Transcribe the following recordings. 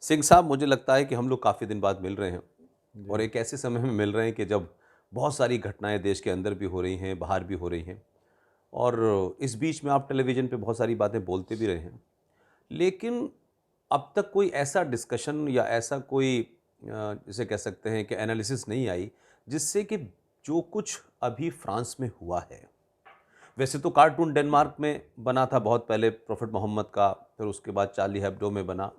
सिंह साहब, मुझे लगता है कि हम लोग काफ़ी दिन बाद मिल रहे हैं और जी। एक ऐसे समय में मिल रहे हैं कि जब बहुत सारी घटनाएं देश के अंदर भी हो रही हैं, बाहर भी हो रही हैं। और इस बीच में आप टेलीविज़न पे बहुत सारी बातें बोलते भी रहे हैं। लेकिन अब तक कोई ऐसा डिस्कशन या ऐसा कोई जिसे कह सकते हैं कि एनालिसिस नहीं आई, जिससे कि जो कुछ अभी फ्रांस में हुआ है, वैसे तो कार्टून डेनमार्क में बना था बहुत पहले प्रॉफिट मोहम्मद का, फिर उसके बाद चार्ली हेब्डो में बना।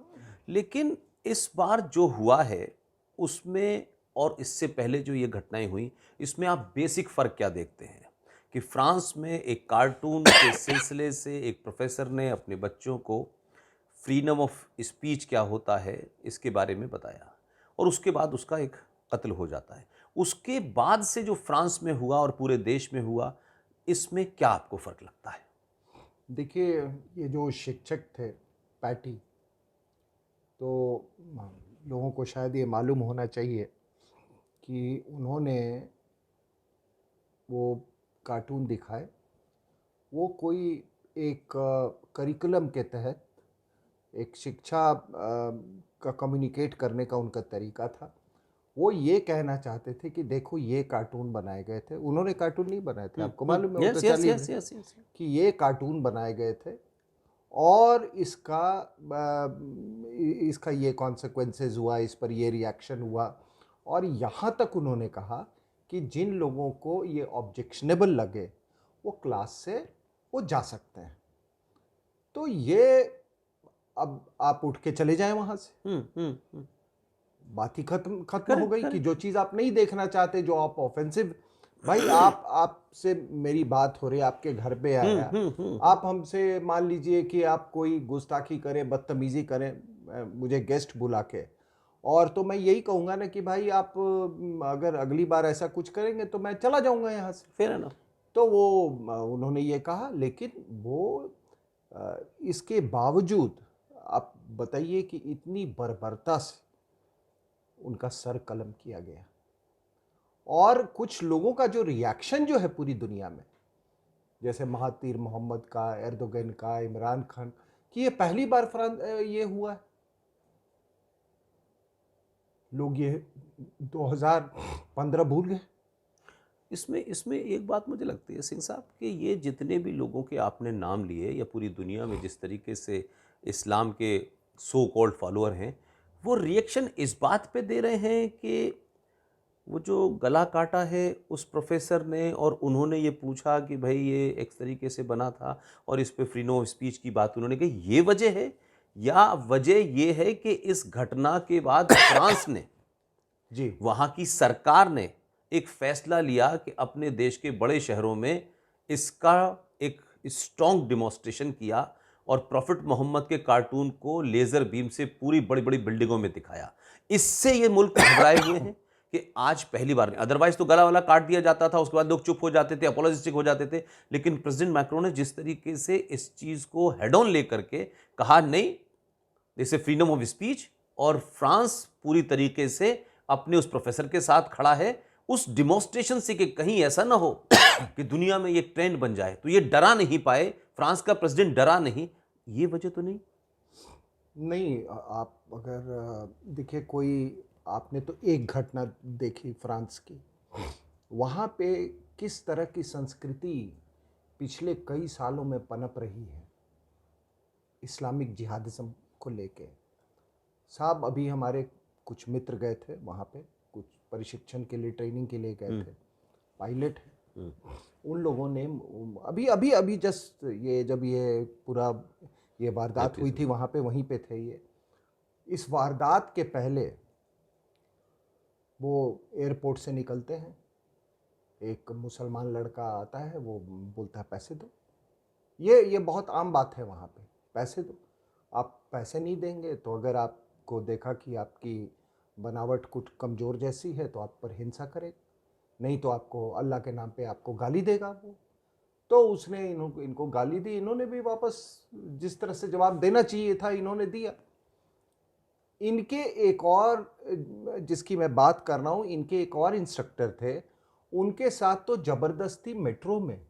लेकिन इस बार जो हुआ है, उसमें और इससे पहले जो ये घटनाएँ हुई, इसमें आप बेसिक फ़र्क क्या देखते हैं? कि फ्रांस में एक कार्टून के सिलसिले से एक प्रोफ़ेसर ने अपने बच्चों को फ्रीडम ऑफ स्पीच क्या होता है, इसके बारे में बताया और उसके बाद उसका एक कत्ल हो जाता है। उसके बाद से जो फ्रांस में हुआ और पूरे देश में हुआ, इसमें क्या आपको फ़र्क लगता है? देखिए, ये जो शिक्षक थे, पैटी, तो लोगों को शायद ये मालूम होना चाहिए कि उन्होंने वो कार्टून दिखाए, वो कोई एक करिकुलम के तहत एक शिक्षा का कम्युनिकेट करने का उनका तरीका था। वो ये कहना चाहते थे कि देखो ये कार्टून बनाए गए थे। उन्होंने कार्टून नहीं बनाए थे, आपको मालूम है, वो तो yes, yes, Charlie yes, Hebdo, yes, yes. कि ये कार्टून बनाए गए थे और इसका ये कॉन्सिक्वेंसेस हुआ, इस पर ये रिएक्शन हुआ। और यहाँ तक उन्होंने कहा कि जिन लोगों को ये ऑब्जेक्शनेबल लगे, वो क्लास से वो जा सकते हैं। तो ये, अब आप उठ के चले जाएं वहाँ से, हुँ, हुँ, हुँ। बात ही खत्म खत्म हो करेक्ट, गई कि करेक्ट। जो चीज़ आप नहीं देखना चाहते, जो आप ऑफेंसिव, भाई आप आपसे मेरी बात हो रही है, आपके घर पे हुँ, आया, हुँ, हुँ, आप हुँ। हमसे मान लीजिए कि आप कोई गुस्ताखी करें, बदतमीजी करें, मुझे गेस्ट बुला के, और तो मैं यही कहूँगा ना कि भाई आप अगर अगली बार ऐसा कुछ करेंगे तो मैं चला जाऊँगा यहाँ से। Fair enough. तो वो उन्होंने ये कहा, लेकिन वो इसके बावजूद आप बताइए कि इतनी बर्बरता से उनका सर कलम किया गया। और कुछ लोगों का जो रिएक्शन जो है पूरी दुनिया में, जैसे महातीर मोहम्मद का, एर्दोगन का, इमरान खान, कि ये पहली बार ये हुआ है। लोग ये 2015 भूल गए। इसमें इसमें एक बात मुझे लगती है सिंह साहब कि ये जितने भी लोगों के आपने नाम लिए या पूरी दुनिया में जिस तरीके से इस्लाम के सो कॉल्ड फॉलोअर हैं, वो रिएक्शन इस बात पे दे रहे हैं कि वो जो गला काटा है उस प्रोफ़ेसर ने और उन्होंने ये पूछा कि भई ये एक तरीके से बना था और इस पे फ्रीडम ऑफ स्पीच की बात उन्होंने कही, ये वजह है? या वजह ये है कि इस घटना के बाद फ्रांस ने, जी। वहाँ की सरकार ने एक फैसला लिया कि अपने देश के बड़े शहरों में इसका एक स्ट्रॉन्ग डिमॉन्स्ट्रेशन किया और प्रॉफिट मोहम्मद के कार्टून को लेज़र बीम से पूरी बड़ी-बड़ी बिल्डिंगों में दिखाया। इससे ये मुल्क घबराए हुए हैं कि आज पहली बार नहीं, अदरवाइज़ तो गला-वला काट दिया जाता था, उसके बाद लोग चुप हो जाते थे, अपोलोजिस्टिक हो जाते थे। लेकिन प्रेज़िडेंट मैक्रोन ने जिस तरीके से इस चीज़ को हेड ऑन लेकर के कहा, नहीं, जैसे फ्रीडम ऑफ स्पीच, और फ्रांस पूरी तरीके से अपने उस प्रोफेसर के साथ खड़ा है उस डिमॉन्स्ट्रेशन से कि कहीं ऐसा ना हो कि दुनिया में ये ट्रेंड बन जाए, तो ये डरा नहीं पाए, फ्रांस का प्रेसिडेंट डरा नहीं। ये वजह तो नहीं? नहीं, आप अगर देखिए, कोई, आपने तो एक घटना देखी फ्रांस की, वहाँ पे किस तरह की संस्कृति पिछले कई सालों में पनप रही है इस्लामिक जिहादिज्म को लेके। साहब, अभी हमारे कुछ मित्र गए थे वहाँ पे, कुछ प्रशिक्षण के लिए, ट्रेनिंग के लिए गए हम्म, थे, पायलट हैं। हम्म, उन लोगों ने अभी अभी अभी जस्ट, ये जब ये पूरा ये वारदात हुई थी, एपिसोड। वहाँ पे, वहीं पे थे ये। इस वारदात के पहले वो एयरपोर्ट से निकलते हैं, एक मुसलमान लड़का आता है, वो बोलता है पैसे दो। ये बहुत आम बात है वहाँ पे, पैसे दो। आप पैसे नहीं देंगे तो अगर आपको देखा कि आपकी बनावट कुछ कमज़ोर जैसी है तो आप पर हिंसा करेगा, नहीं तो आपको अल्लाह के नाम पे आपको गाली देगा वो। तो उसने इनको गाली दी, इन्होंने भी वापस जिस तरह से जवाब देना चाहिए था इन्होंने दिया। इनके एक और, जिसकी मैं बात कर रहा हूँ, इनके एक और इंस्ट्रक्टर थे, उनके साथ तो ज़बरदस्ती मेट्रो में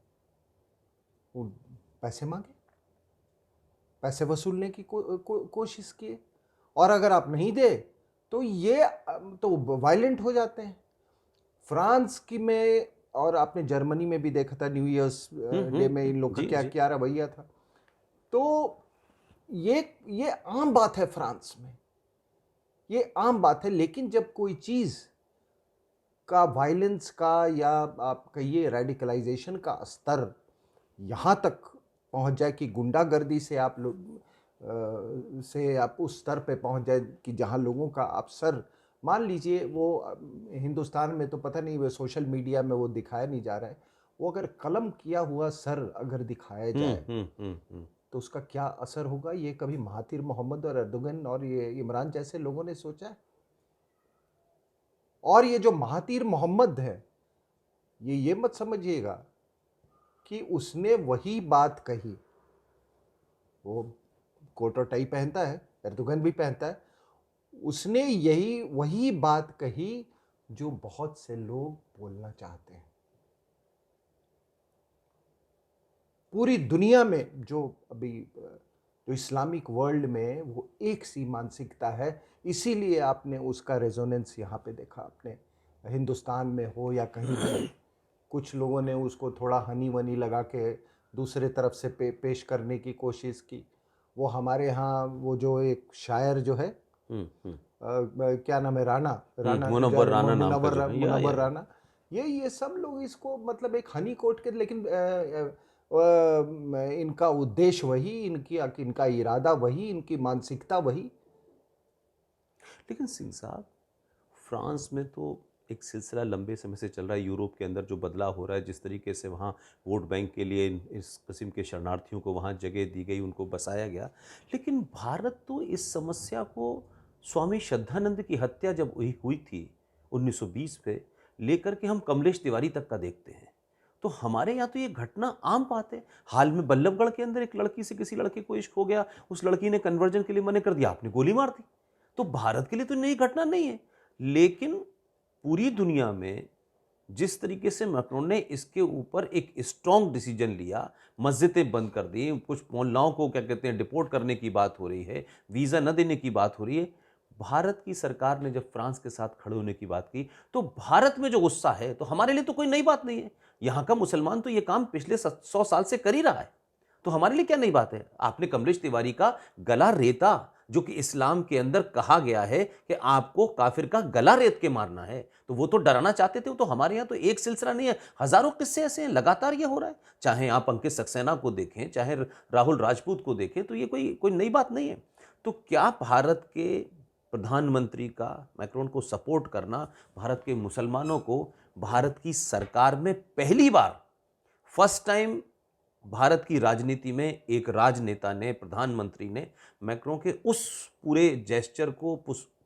वो पैसे मांगे, पैसे वसूलने की कोशिश किए। और अगर आप नहीं दे तो ये तो वायलेंट हो जाते हैं। फ्रांस की में, और आपने जर्मनी में भी देखा था न्यू ईयर्स डे में इन लोग का जी क्या जी। क्या रवैया था। तो ये आम बात है फ्रांस में, ये आम बात है। लेकिन जब कोई चीज़ का वायलेंस का या आप कहिए रेडिकलाइजेशन का स्तर यहाँ तक पहुँच जाए कि गुंडागर्दी से आप लोग से आप उस स्तर पे पहुँच जाए कि जहाँ लोगों का आप सर, मान लीजिए वो हिंदुस्तान में तो पता नहीं, वो सोशल मीडिया में वो दिखाया नहीं जा रहा है, वो अगर कलम किया हुआ सर अगर दिखाया जाए तो उसका क्या असर होगा, ये कभी महातिर मोहम्मद और अर्दोगन और ये इमरान जैसे लोगों ने सोचा है? और ये जो महातिर मोहम्मद है, ये मत समझिएगा कि उसने वही बात कही, वो कोट और टाई पहनता है, एर्दोगन भी पहनता है, उसने यही वही बात कही जो बहुत से लोग बोलना चाहते हैं। पूरी दुनिया में जो अभी जो इस्लामिक वर्ल्ड में वो एक सी मानसिकता है, इसीलिए आपने उसका रेजोनेंस यहाँ पे देखा, आपने हिंदुस्तान में हो या कहीं भी कुछ लोगों ने उसको थोड़ा हनी वनी लगा के दूसरे तरफ से पेश करने की कोशिश की। वो हमारे यहाँ वो जो एक शायर जो है क्या नाम है, राणा राणा मुनव्वर राना नाम का जो मुनव्वर है, मुनव्वर या राणा, ये सब लोग इसको मतलब एक हनी कोट के, लेकिन इनका उद्देश्य वही, इनका इरादा वही, इनकी मानसिकता वही। लेकिन सिंह साहब, फ्रांस में तो एक सिलसिला लंबे समय से चल रहा है, यूरोप के अंदर जो बदलाव हो रहा है, जिस तरीके से वहाँ वोट बैंक के लिए इस किस्म के शरणार्थियों को वहाँ जगह दी गई, उनको बसाया गया। लेकिन भारत तो इस समस्या को स्वामी श्रद्धानंद की हत्या जब हुई हुई थी 1920 पे, लेकर के हम कमलेश तिवारी तक का देखते हैं। तो हमारे यहाँ तो ये घटना आम बात है। हाल में बल्लभगढ़ के अंदर एक लड़की से किसी लड़के को इश्क हो गया, उस लड़की ने कन्वर्जन के लिए मना कर दिया, आपने गोली मार दी। तो भारत के लिए तो नई घटना नहीं है। लेकिन पूरी दुनिया में जिस तरीके से मैक्रोन ने इसके ऊपर एक स्ट्रॉन्ग डिसीजन लिया, मस्जिदें बंद कर दी, कुछ मोहल्लाओं को क्या कहते हैं डिपोर्ट करने की बात हो रही है, वीज़ा न देने की बात हो रही है, भारत की सरकार ने जब फ्रांस के साथ खड़े होने की बात की, तो भारत में जो गुस्सा है, तो हमारे लिए तो कोई नई बात नहीं है। यहाँ का मुसलमान तो ये काम पिछले 100 साल से कर ही रहा है, तो हमारे लिए क्या नई बात है। आपने कमलेश तिवारी का गला रेता, जो कि इस्लाम के अंदर कहा गया है कि आपको काफिर का गला रेत के मारना है, तो वो तो डराना चाहते थे। तो हमारे यहाँ तो एक सिलसिला नहीं है, हजारों किस्से ऐसे हैं, लगातार ये हो रहा है। चाहे आप अंकित सक्सेना को देखें, चाहे राहुल राजपूत को देखें, तो ये कोई कोई नई बात नहीं है। तो क्या भारत के प्रधानमंत्री का मैक्रोन को सपोर्ट करना, भारत के मुसलमानों को, भारत की सरकार में पहली बार, फर्स्ट टाइम भारत की राजनीति में एक राजनेता ने, प्रधानमंत्री ने मैक्रों के उस पूरे जेस्चर को,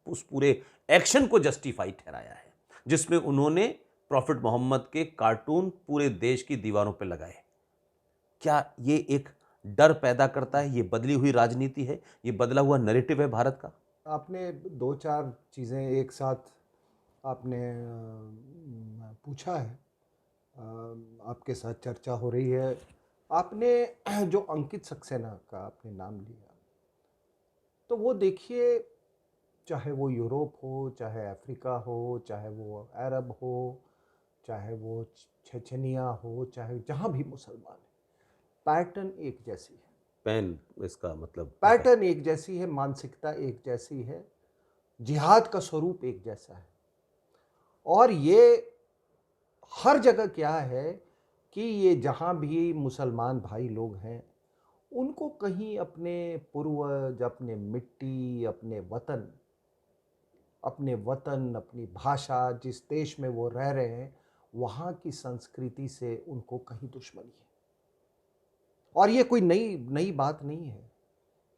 उस पूरे एक्शन को जस्टिफाई ठहराया है, जिसमें उन्होंने प्रॉफिट मोहम्मद के कार्टून पूरे देश की दीवारों पर लगाए। क्या ये एक डर पैदा करता है? ये बदली हुई राजनीति है, ये बदला हुआ नैरेटिव है भारत का? आपने दो चार चीज़ें एक साथ आपने पूछा है, आपके साथ चर्चा हो रही है। आपने जो अंकित सक्सेना का आपने नाम लिया, तो वो देखिए, चाहे वो यूरोप हो, चाहे अफ्रीका हो, चाहे वो अरब हो, चाहे वो चेचनिया हो, चाहे जहाँ भी मुसलमान है, पैटर्न एक जैसी है। पैन इसका मतलब पैटर्न एक जैसी है, मानसिकता एक जैसी है, जिहाद का स्वरूप एक जैसा है। और ये हर जगह क्या है कि ये जहाँ भी मुसलमान भाई लोग हैं, उनको कहीं अपने पूर्वज, अपने मिट्टी, अपने वतन, अपनी भाषा, जिस देश में वो रह रहे हैं, वहाँ की संस्कृति से उनको कहीं दुश्मनी है। और ये कोई नई नई बात नहीं है,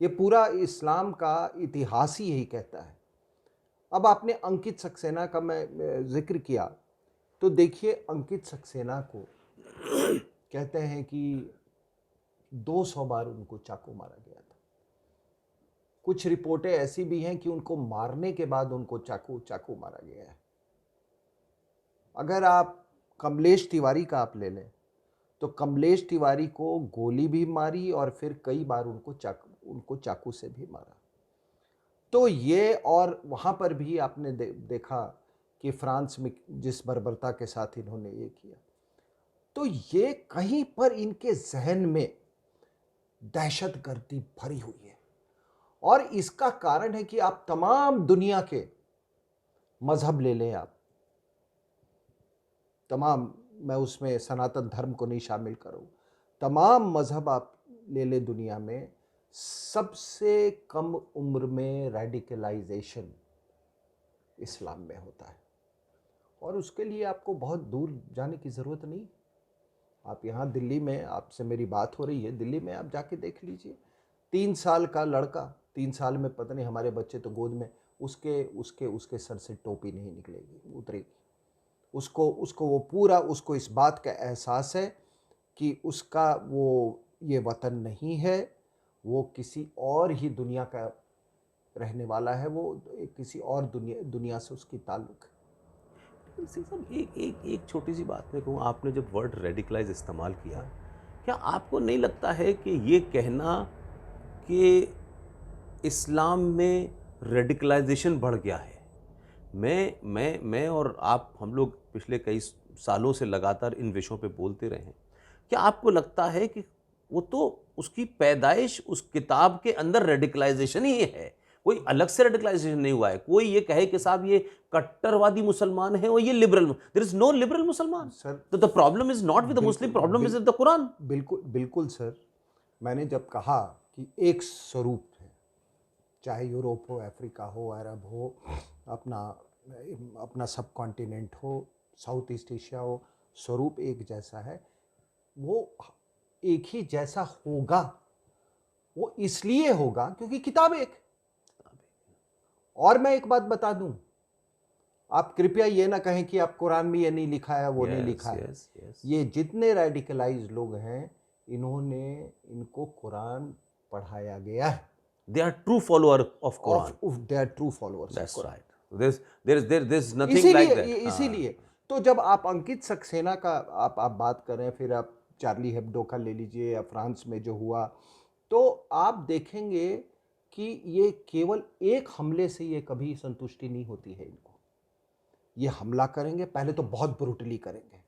ये पूरा इस्लाम का इतिहास ही यही कहता है। अब आपने अंकित सक्सेना का मैं जिक्र किया, तो देखिए अंकित सक्सेना को कहते हैं कि 200 बार उनको चाकू मारा गया था। कुछ रिपोर्टें ऐसी भी हैं कि उनको मारने के बाद उनको चाकू मारा गया है। अगर आप कमलेश तिवारी का आप ले लें, तो कमलेश तिवारी को गोली भी मारी और फिर कई बार उनको चाकू से भी मारा। तो ये, और वहाँ पर भी आपने देखा कि फ्रांस में जिस बर्बरता के साथ इन्होंने ये किया, तो ये कहीं पर इनके जहन में दहशतगर्दी भरी हुई है। और इसका कारण है कि आप तमाम दुनिया के मजहब ले लें, आप तमाम, मैं उसमें सनातन धर्म को नहीं शामिल करूँ, तमाम मजहब आप ले लें दुनिया में, सबसे कम उम्र में रेडिकलाइजेशन इस्लाम में होता है। और उसके लिए आपको बहुत दूर जाने की ज़रूरत नहीं। आप यहाँ दिल्ली में, आपसे मेरी बात हो रही है, दिल्ली में आप जाके देख लीजिए, 3 साल का लड़का, 3 साल में पता नहीं, हमारे बच्चे तो गोद में, उसके उसके उसके सर से टोपी नहीं निकलेगी, उतरेगी। उसको उसको वो पूरा, उसको इस बात का एहसास है कि उसका वो ये वतन नहीं है, वो किसी और ही दुनिया का रहने वाला है, वो किसी और दुनिया से उसकी ताल्लुक है। सिंह साहब, एक एक एक छोटी सी बात मैं कहूँ, आपने जब वर्ड रेडिकलाइज इस्तेमाल किया, क्या आपको नहीं लगता है कि ये कहना कि इस्लाम में रेडिकलाइजेशन बढ़ गया है, मैं और आप, हम लोग पिछले कई सालों से लगातार इन विषयों पे बोलते रहे हैं, क्या आपको लगता है कि वो तो उसकी पैदाइश उस किताब के अंदर रेडिकलाइजेशन ही है, कोई अलग से रेडिकलाइजेशन नहीं हुआ है? कोई ये कहे कि साहब ये कट्टरवादी मुसलमान है और ये liberal, there is no liberal मुसलमान सर, तो the problem is not with the Muslim, problem is with the Quran. बिल्कुल बिल्कुल सर, मैंने जब कहा कि एक स्वरूप है, चाहे यूरोप हो, अफ्रीका हो, अरब हो, अपना अपना सब कॉन्टिनेंट हो, साउथ ईस्ट एशिया हो, स्वरूप एक जैसा है, वो एक ही जैसा होगा। वो इसलिए होगा क्योंकि किताब एक। और मैं एक बात बता दूं, आप कृपया ये ना कहें कि आप कुरान में ये नहीं लिखा है, वो नहीं लिखा है। ये जितने रेडिकलाइज लोग हैं, इनको कुरान पढ़ाया गया है। They are true follower of Quran. They are true followers of That's Quran. right. There's nothing like that. इसीलिए तो जब आप अंकित सक्सेना का आप बात करें, फिर आप चार्ली हेब्डो का ले लीजिए, या फ्रांस में जो हुआ, तो आप देखेंगे कि ये केवल एक हमले से ये कभी संतुष्टि नहीं होती है इनको। ये हमला करेंगे, पहले तो बहुत ब्रूटली करेंगे,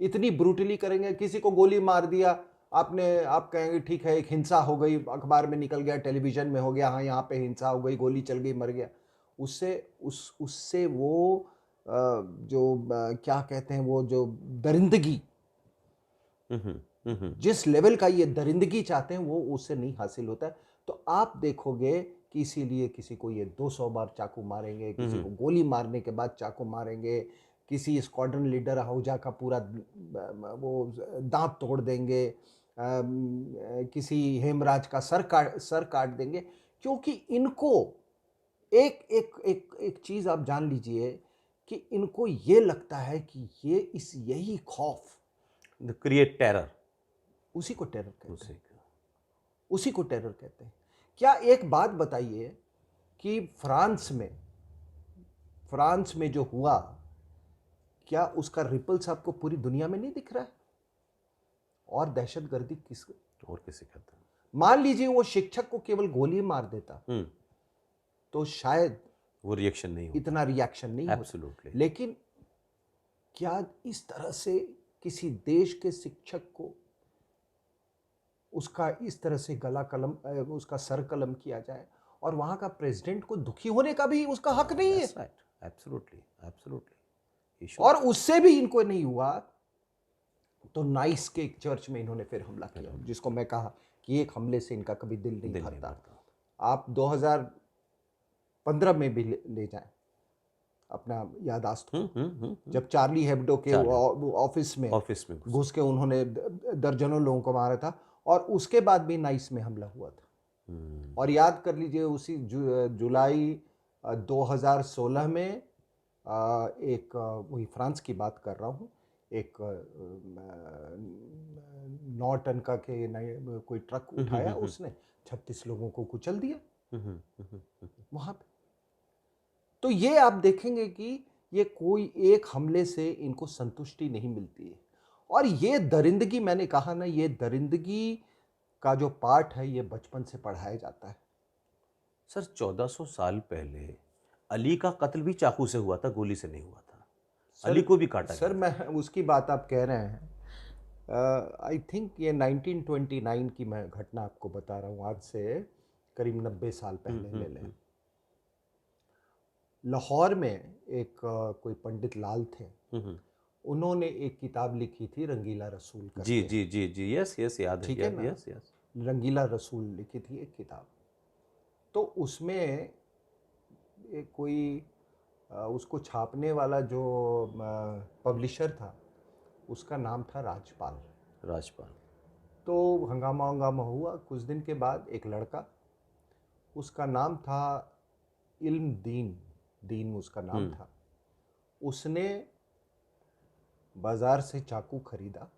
इतनी ब्रूटली करेंगे, किसी को गोली मार दिया आपने, आप कहेंगे ठीक है, एक हिंसा हो गई, अखबार में निकल गया, टेलीविजन में हो गया, हाँ यहाँ पे हिंसा हो गई, गोली चल गई, मर गया। उससे वो क्या कहते हैं, वो जो दरिंदगी, जिस लेवल का ये दरिंदगी चाहते हैं, वो उससे नहीं हासिल होता है। तो आप देखोगे कि इसीलिए किसी को ये 200 बार चाकू मारेंगे, किसी को गोली मारने के बाद चाकू मारेंगे, किसी स्क्वाड्रन लीडर आहूजा का पूरा वो दांत तोड़ देंगे, किसी हेमराज का सर काट देंगे, क्योंकि इनको एक एक एक एक चीज आप जान लीजिए कि इनको ये लगता है कि यही खौफ, क्रिएट टेरर, उसी को टेरर कहते हैं, उसी को टेरर कहते हैं। क्या एक बात बताइए कि फ्रांस में जो हुआ, क्या उसका रिपल्स आपको पूरी दुनिया में नहीं दिख रहा है? और दहशतगर्दी किसे कहते हैं? मान लीजिए वो शिक्षक को केवल गोली मार देता, तो शायद वो रिएक्शन नहीं होता, इतना रिएक्शन नहीं होता। लेकिन क्या इस तरह से किसी देश के शिक्षक को उसका इस तरह से उसका सर कलम किया जाए, और वहां का प्रेसिडेंट को दुखी होने का भी उसका हक नहीं है? एब्सोल्युटली। और उससे भी इनको नहीं हुआ, तो नाइस के एक चर्च में इन्होंने फिर हमला किया, जिसको मैं कहा कि एक हमले से इनका कभी दिल नहीं भरता। आप 2015 में भी ले जाएं अपना याददाश्त को, जब चार्ली हेब्डो के ऑफिस में घुस के उन्होंने दर्जनों लोगों को मारा था, और उसके बाद भी नाइस में हमला हुआ था। और याद कर लीजिए, उसी जुलाई 2016 में एक, वही फ्रांस की बात कर रहा हूँ, एक 9 टन का कोई ट्रक उठाया, उसने 36 लोगों को कुचल दिया वहां पे। तो ये आप देखेंगे कि ये कोई एक हमले से इनको संतुष्टि नहीं मिलती है। और ये दरिंदगी, मैंने कहा ना, ये दरिंदगी का जो पाठ है, ये बचपन से पढ़ाया जाता है। सर 1400 साल पहले अली का कत्ल भी चाकू से हुआ था, गोली से नहीं हुआ था। अली को भी काटा सर गया मैं उसकी बात आप कह रहे हैं, आई थिंक ये 1929 की मैं घटना आपको बता रहा हूँ, आज से करीब 90 साल पहले ले लें। लाहौर में एक कोई पंडित लाल थे, उन्होंने एक किताब लिखी थी रंगीला रसूल करके। जी जी जी जी, यस यस, याद है, ठीक है ना? Yes yes. रंगीला रसूल लिखी थी एक किताब। तो उसमें एक कोई उसको छापने वाला जो पब्लिशर था, उसका नाम था राजपाल। राजपाल। तो हंगामा हुआ। कुछ दिन के बाद एक लड़का, उसका नाम था इल्म दीन, दीन उसका नाम था, उसने बाजार से चाकू खरीदा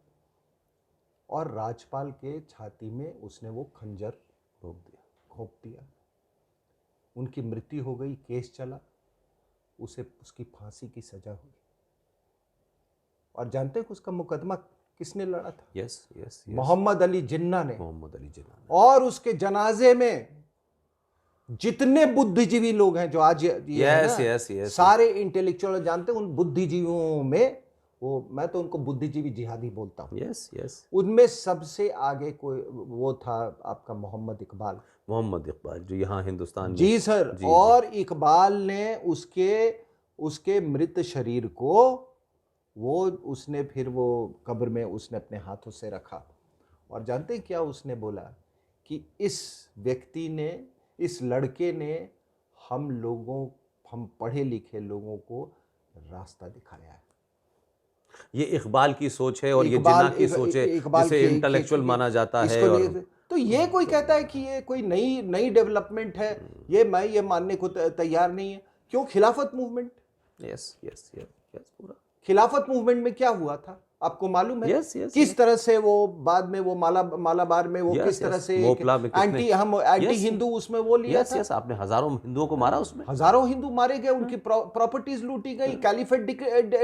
और राजपाल के छाती में उसने वो खंजर घोंप दिया। उनकी मृत्यु हो गई, केस चला, उसे उसकी फांसी की सजा हुई। और जानते हैं कि उसका मुकदमा किसने लड़ा था? यस यस, मोहम्मद अली जिन्ना ने। मोहम्मद अली जिन्ना ने। और उसके जनाजे में जितने बुद्धिजीवी लोग हैं जो आज ये है यस ना, यस यस, सारे इंटेलेक्चुअल, जानते हैं उन बुद्धिजीवियों में, वो मैं तो उनको बुद्धिजीवी जिहादी बोलता हूँ, यस यस, उनमें सबसे आगे कोई वो था आपका मोहम्मद इकबाल। मोहम्मद इकबाल, जो यहाँ हिंदुस्तान में। जी सर। जी, और इकबाल ने उसके मृत शरीर को वो उसने फिर वो कब्र में उसने अपने हाथों से रखा। और जानते हैं क्या उसने बोला? कि इस व्यक्ति ने, इस लड़के ने हम पढ़े लिखे लोगों को रास्ता दिखाया है। ये इकबाल की सोच है और ये जिन्ना की सोच है, जिसे इंटेलेक्चुअल माना जाता है। और तो ये कोई कहता है कि ये कोई नई डेवलपमेंट है, ये मानने को तैयार नहीं है। क्यों? खिलाफत movement. Yes yes yes yes, पूरा खिलाफत मूवमेंट में क्या हुआ था आपको मालूम है? यस यस, किस तरह से वो बाद में वो मालाबार में वो किस तरह से मोपला में कितने एंटी हिंदू उसमें वो लिया यस था। यस, आपने हजारों हिंदुओं को मारा उसमें, हजारों हिंदू मारे गए, उनकी प्रॉपर्टीज लूटी गई, कैलिफेट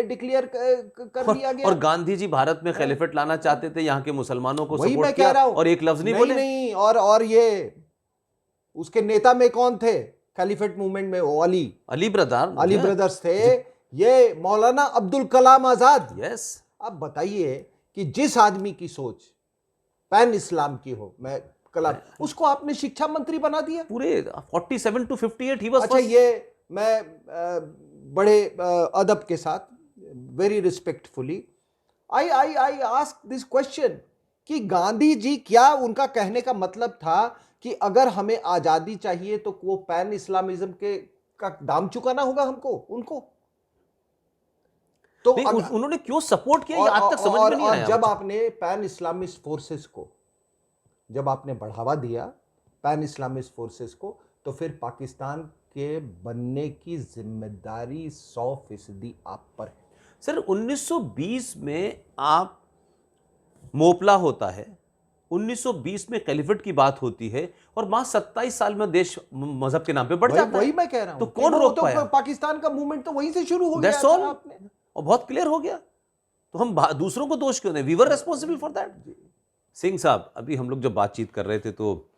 डिक्लेयर कर दिया गया। और गांधी जी भारत में खिलाफत लाना चाहते थे, यहाँ के मुसलमानों को वही मैं सपोर्ट कह किया रहा हूं। और एक लफ्ज नहीं बोले। नहीं, और ये उसके नेता में कौन थे कैलिफेट मूवमेंट में? वो अली ब्रदर्स थे। ये मौलाना अब्दुल कलाम आजाद। यस। अब बताइए कि जिस आदमी की सोच पैन इस्लाम की हो, मैं कलाम, उसको आपने शिक्षा मंत्री बना दिया। पूरे 47 to 58 ही बस। अच्छा, ये मैं बड़े अदब के साथ, very respectfully I ask this question कि गांधी जी, क्या उनका कहने का मतलब था कि अगर हमें आजादी चाहिए तो वो पैन इस्लामिज्म का दाम चुकाना होगा हमको, उनको? तो उन्होंने क्यों सपोर्ट किया, ये आज तक समझ में नहीं आया। जब आपने पैन इस्लामिस्ट फोर्सेस को, जब आपने बढ़ावा दिया पैन इस्लामिस्ट फोर्सेस को, तो फिर पाकिस्तान के बनने की जिम्मेदारी 100% आप पर है। सर 1920 में आप मोपला होता है, 1920 में कैलिफेट की बात होती है और वहां 27 साल में देश मजहब के नाम पे बढ़ जाता है। वही मैं कह रहा हूं। तो कौन रोक पाया? पाकिस्तान का मूवमेंट तो वहीं से शुरू हो गया था आपने, और बहुत क्लियर हो गया। तो हम दूसरों को दोष क्यों दें? We were responsible for that. Singh साहब, अभी हम लोग जब बातचीत कर रहे थे तो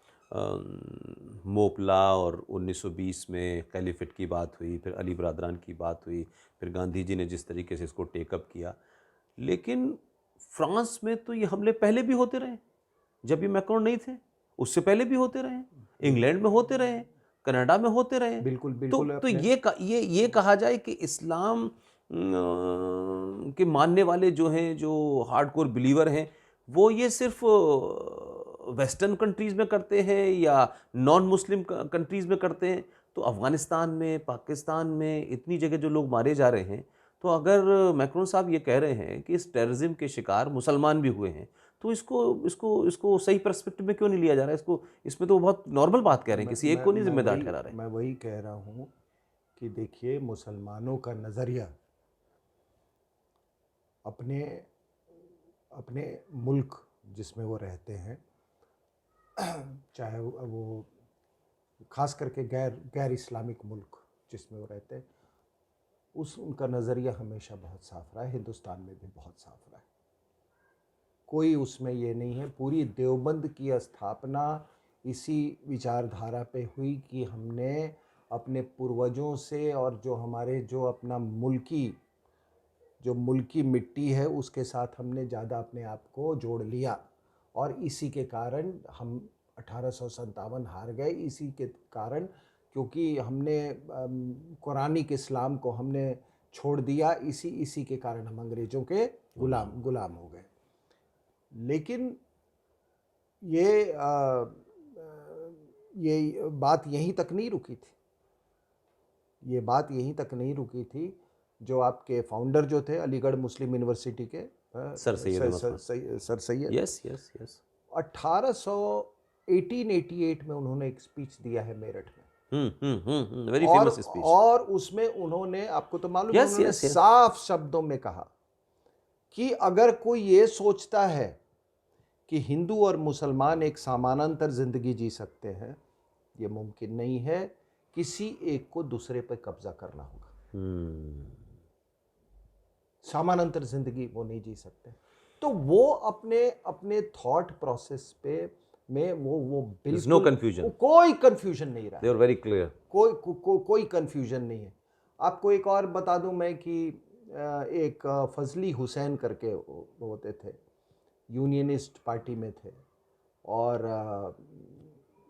मोपला और 1920 में कैलिफेट की बात हुई, फिर अली बरदरान की बात हुई, फिर गांधी जी ने जिस तरीके से इसको टेकअप किया। लेकिन फ्रांस में तो ये हमले पहले भी होते रहे, जब ये मैक्रोन नहीं थे उससे पहले भी होते रहे, इंग्लैंड में होते रहे, कनाडा में होते रहे। बिल्कुल बिल्कुल। तो ये कहा जाए कि इस्लाम के मानने वाले जो हैं, जो हार्डकोर बिलीवर हैं, वो ये सिर्फ वेस्टर्न कंट्रीज़ में करते हैं या नॉन मुस्लिम कंट्रीज़ में करते हैं? तो अफ़गानिस्तान में, पाकिस्तान में इतनी जगह जो लोग मारे जा रहे हैं, तो अगर मैक्रोन साहब ये कह रहे हैं कि इस टेररिज्म के शिकार मुसलमान भी हुए हैं, तो इसको सही पर्सपेक्टिव में क्यों नहीं लिया जा रहा है? इसमें तो बहुत नॉर्मल बात कह रहे हैं, किसी एक को नहीं जिम्मेदार ठहरा रहे। मैं वही कह रहा हूँ कि देखिए, मुसलमानों का नज़रिया अपने मुल्क जिसमें वो रहते हैं, चाहे वो खास करके गैर इस्लामिक मुल्क जिसमें वो रहते हैं, उनका नज़रिया हमेशा बहुत साफ रहा है। हिंदुस्तान में भी बहुत साफ रहा है, कोई उसमें ये नहीं है। पूरी देवबंद की स्थापना इसी विचारधारा पे हुई कि हमने अपने पूर्वजों से और जो हमारे जो अपना मुल्की मिट्टी है उसके साथ हमने ज़्यादा अपने आप को जोड़ लिया, और इसी के कारण हम 1857 हार गए। इसी के कारण, क्योंकि हमने कुरानिक इस्लाम को हमने छोड़ दिया, इसी के कारण हम अंग्रेज़ों के गुलाम हो गए। लेकिन ये बात यहीं तक नहीं रुकी थी। ये बात यहीं तक नहीं रुकी थी। जो आपके फाउंडर जो थे अलीगढ़ मुस्लिम यूनिवर्सिटी के Sir Syed Ahmad Khan. Sir Syed, yes yes yes 1888 में उन्होंने एक स्पीच दिया है मेरठ में, वेरी और फेमस स्पीच। और उसमें उन्होंने, आपको तो मालूम है, Yes, उन्होंने yes, yes. साफ शब्दों में कहा कि अगर कोई ये सोचता है कि हिंदू और मुसलमान एक समानांतर जिंदगी जी सकते हैं, ये मुमकिन नहीं है। किसी एक को दूसरे पर कब्जा करना होगा। समानांतर जिंदगी वो नहीं जी सकते। तो वो अपने थॉट प्रोसेस पे में वो There's no बिल्कुल confusion. कोई कंफ्यूजन नहीं रहा। They were very clear. कोई कंफ्यूजन नहीं है। आपको एक और बता दूं मैं कि एक फजली हुसैन करके होते थे, यूनियनिस्ट पार्टी में थे, और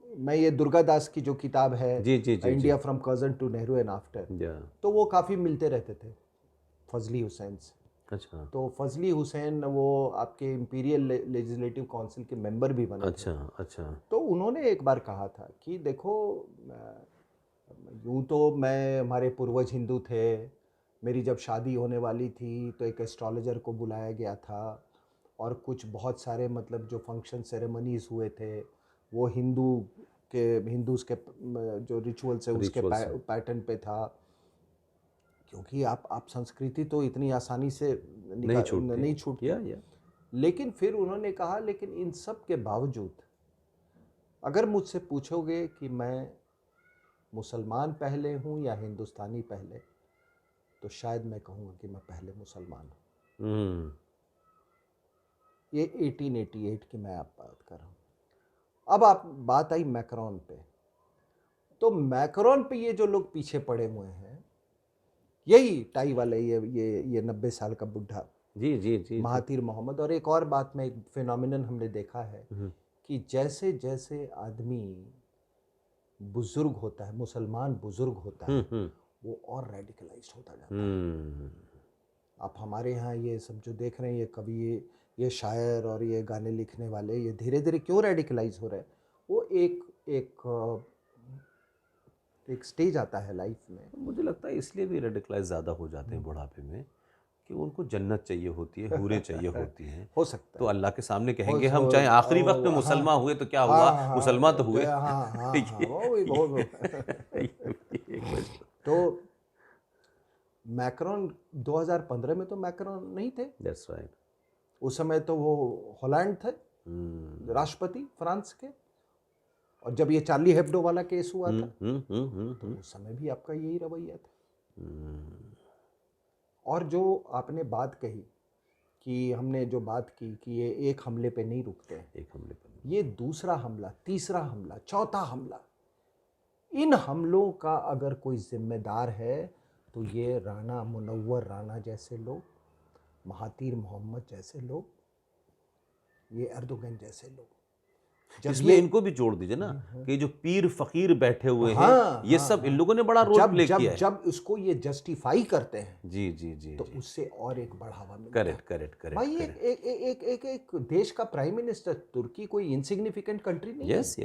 मैं ये दुर्गादास की जो किताब है, जी जी जी India from Curzon to Nehru and after, तो वो काफ़ी मिलते रहते थे फजली हुसैन से। अच्छा तो फजली हुसैन वो आपके इंपीरियल लेजिस्लेटिव काउंसिल के मेंबर भी बने थे। अच्छा अच्छा। तो उन्होंने एक बार कहा था कि देखो, यूँ तो हमारे पूर्वज हिंदू थे। मेरी जब शादी होने वाली थी तो एक एस्ट्रोलॉजर को बुलाया गया था, और कुछ बहुत सारे मतलब जो फंक्शन सेरेमनीज हुए थे वो हिंदूज़ के जो रिचुअल्स है उसके पैटर्न पे था। क्योंकि आप संस्कृति तो इतनी आसानी से नहीं छूटती। लेकिन फिर उन्होंने कहा, लेकिन इन सब के बावजूद अगर मुझसे पूछोगे कि मैं मुसलमान पहले हूँ या हिंदुस्तानी पहले, तो शायद मैं कहूँगा कि मैं पहले मुसलमान हूँ। ये 1888 की मैं आप बात कर रहा हूँ। अब आप बात आई मैक्रोन पे, तो मैक्रोन पे ये जो लोग पीछे पड़े हुए हैं, यही टाई वाले ये 90 साल का बुढ़ा जी जी जी महातीर मोहम्मद। और एक और बात में, एक फिनोमिनन हमने देखा है कि जैसे जैसे आदमी बुजुर्ग होता है, मुसलमान बुजुर्ग होता है, वो और रेडिकलाइज्ड होता जाता है। आप हमारे यहाँ ये सब जो देख रहे हैं, ये कवि, ये शायर और ये गाने लिखने वाले, ये धीरे धीरे क्यों रेडिकलाइज हो रहे हैं? वो एक स्टेज आता है लाइफ में। मुझे लगता है इसलिए भी रेडिकलाइज ज़्यादा हो जाते हैं बुढ़ापे में, कि उनको जन्नत चाहिए होती है, हूरें चाहिए होती हैं। हो सकता तो है। अल्लाह के सामने कहेंगे हम, चाहे आखिरी वक्त में मुसलमान हुए तो क्या हुआ, मुसलमान तो हुए। तो मैक्रोन 2015 में तो मैक्रोन नहीं थे। That's right. उस समय तो वो हॉलैंड थे राष्ट्रपति फ्रांस के। और जब ये चार्ली हेब्डो वाला केस हुआ था, तो उस समय भी आपका यही रवैया था। और जो आपने बात कही कि हमने जो बात की कि ये एक हमले पे नहीं रुकते हैं, एक हमले पे, ये दूसरा हमला, तीसरा हमला, चौथा हमला, इन हमलों का अगर कोई जिम्मेदार है तो ये राणा मुनव्वर राणा जैसे लोग, महातीर मोहम्मद जैसे लोग, ये एर्दोगन जैसे लोग। इसमें इनको भी जोड़ दीजिए ना कि जो पीर फकीर बैठे हुए हैं, ये सब इन लोगों ने बड़ा रोल प्ले किया है। जब इसको ये जस्टिफाई करते हैं, जी जी जी, तो उससे और एक बढ़ावा मिलता है। करेक्ट। भाई एक देश का प्राइम मिनिस्टर, तुर्की कोई इनसिग्निफिकेंट कंट्री नहीं है। यस।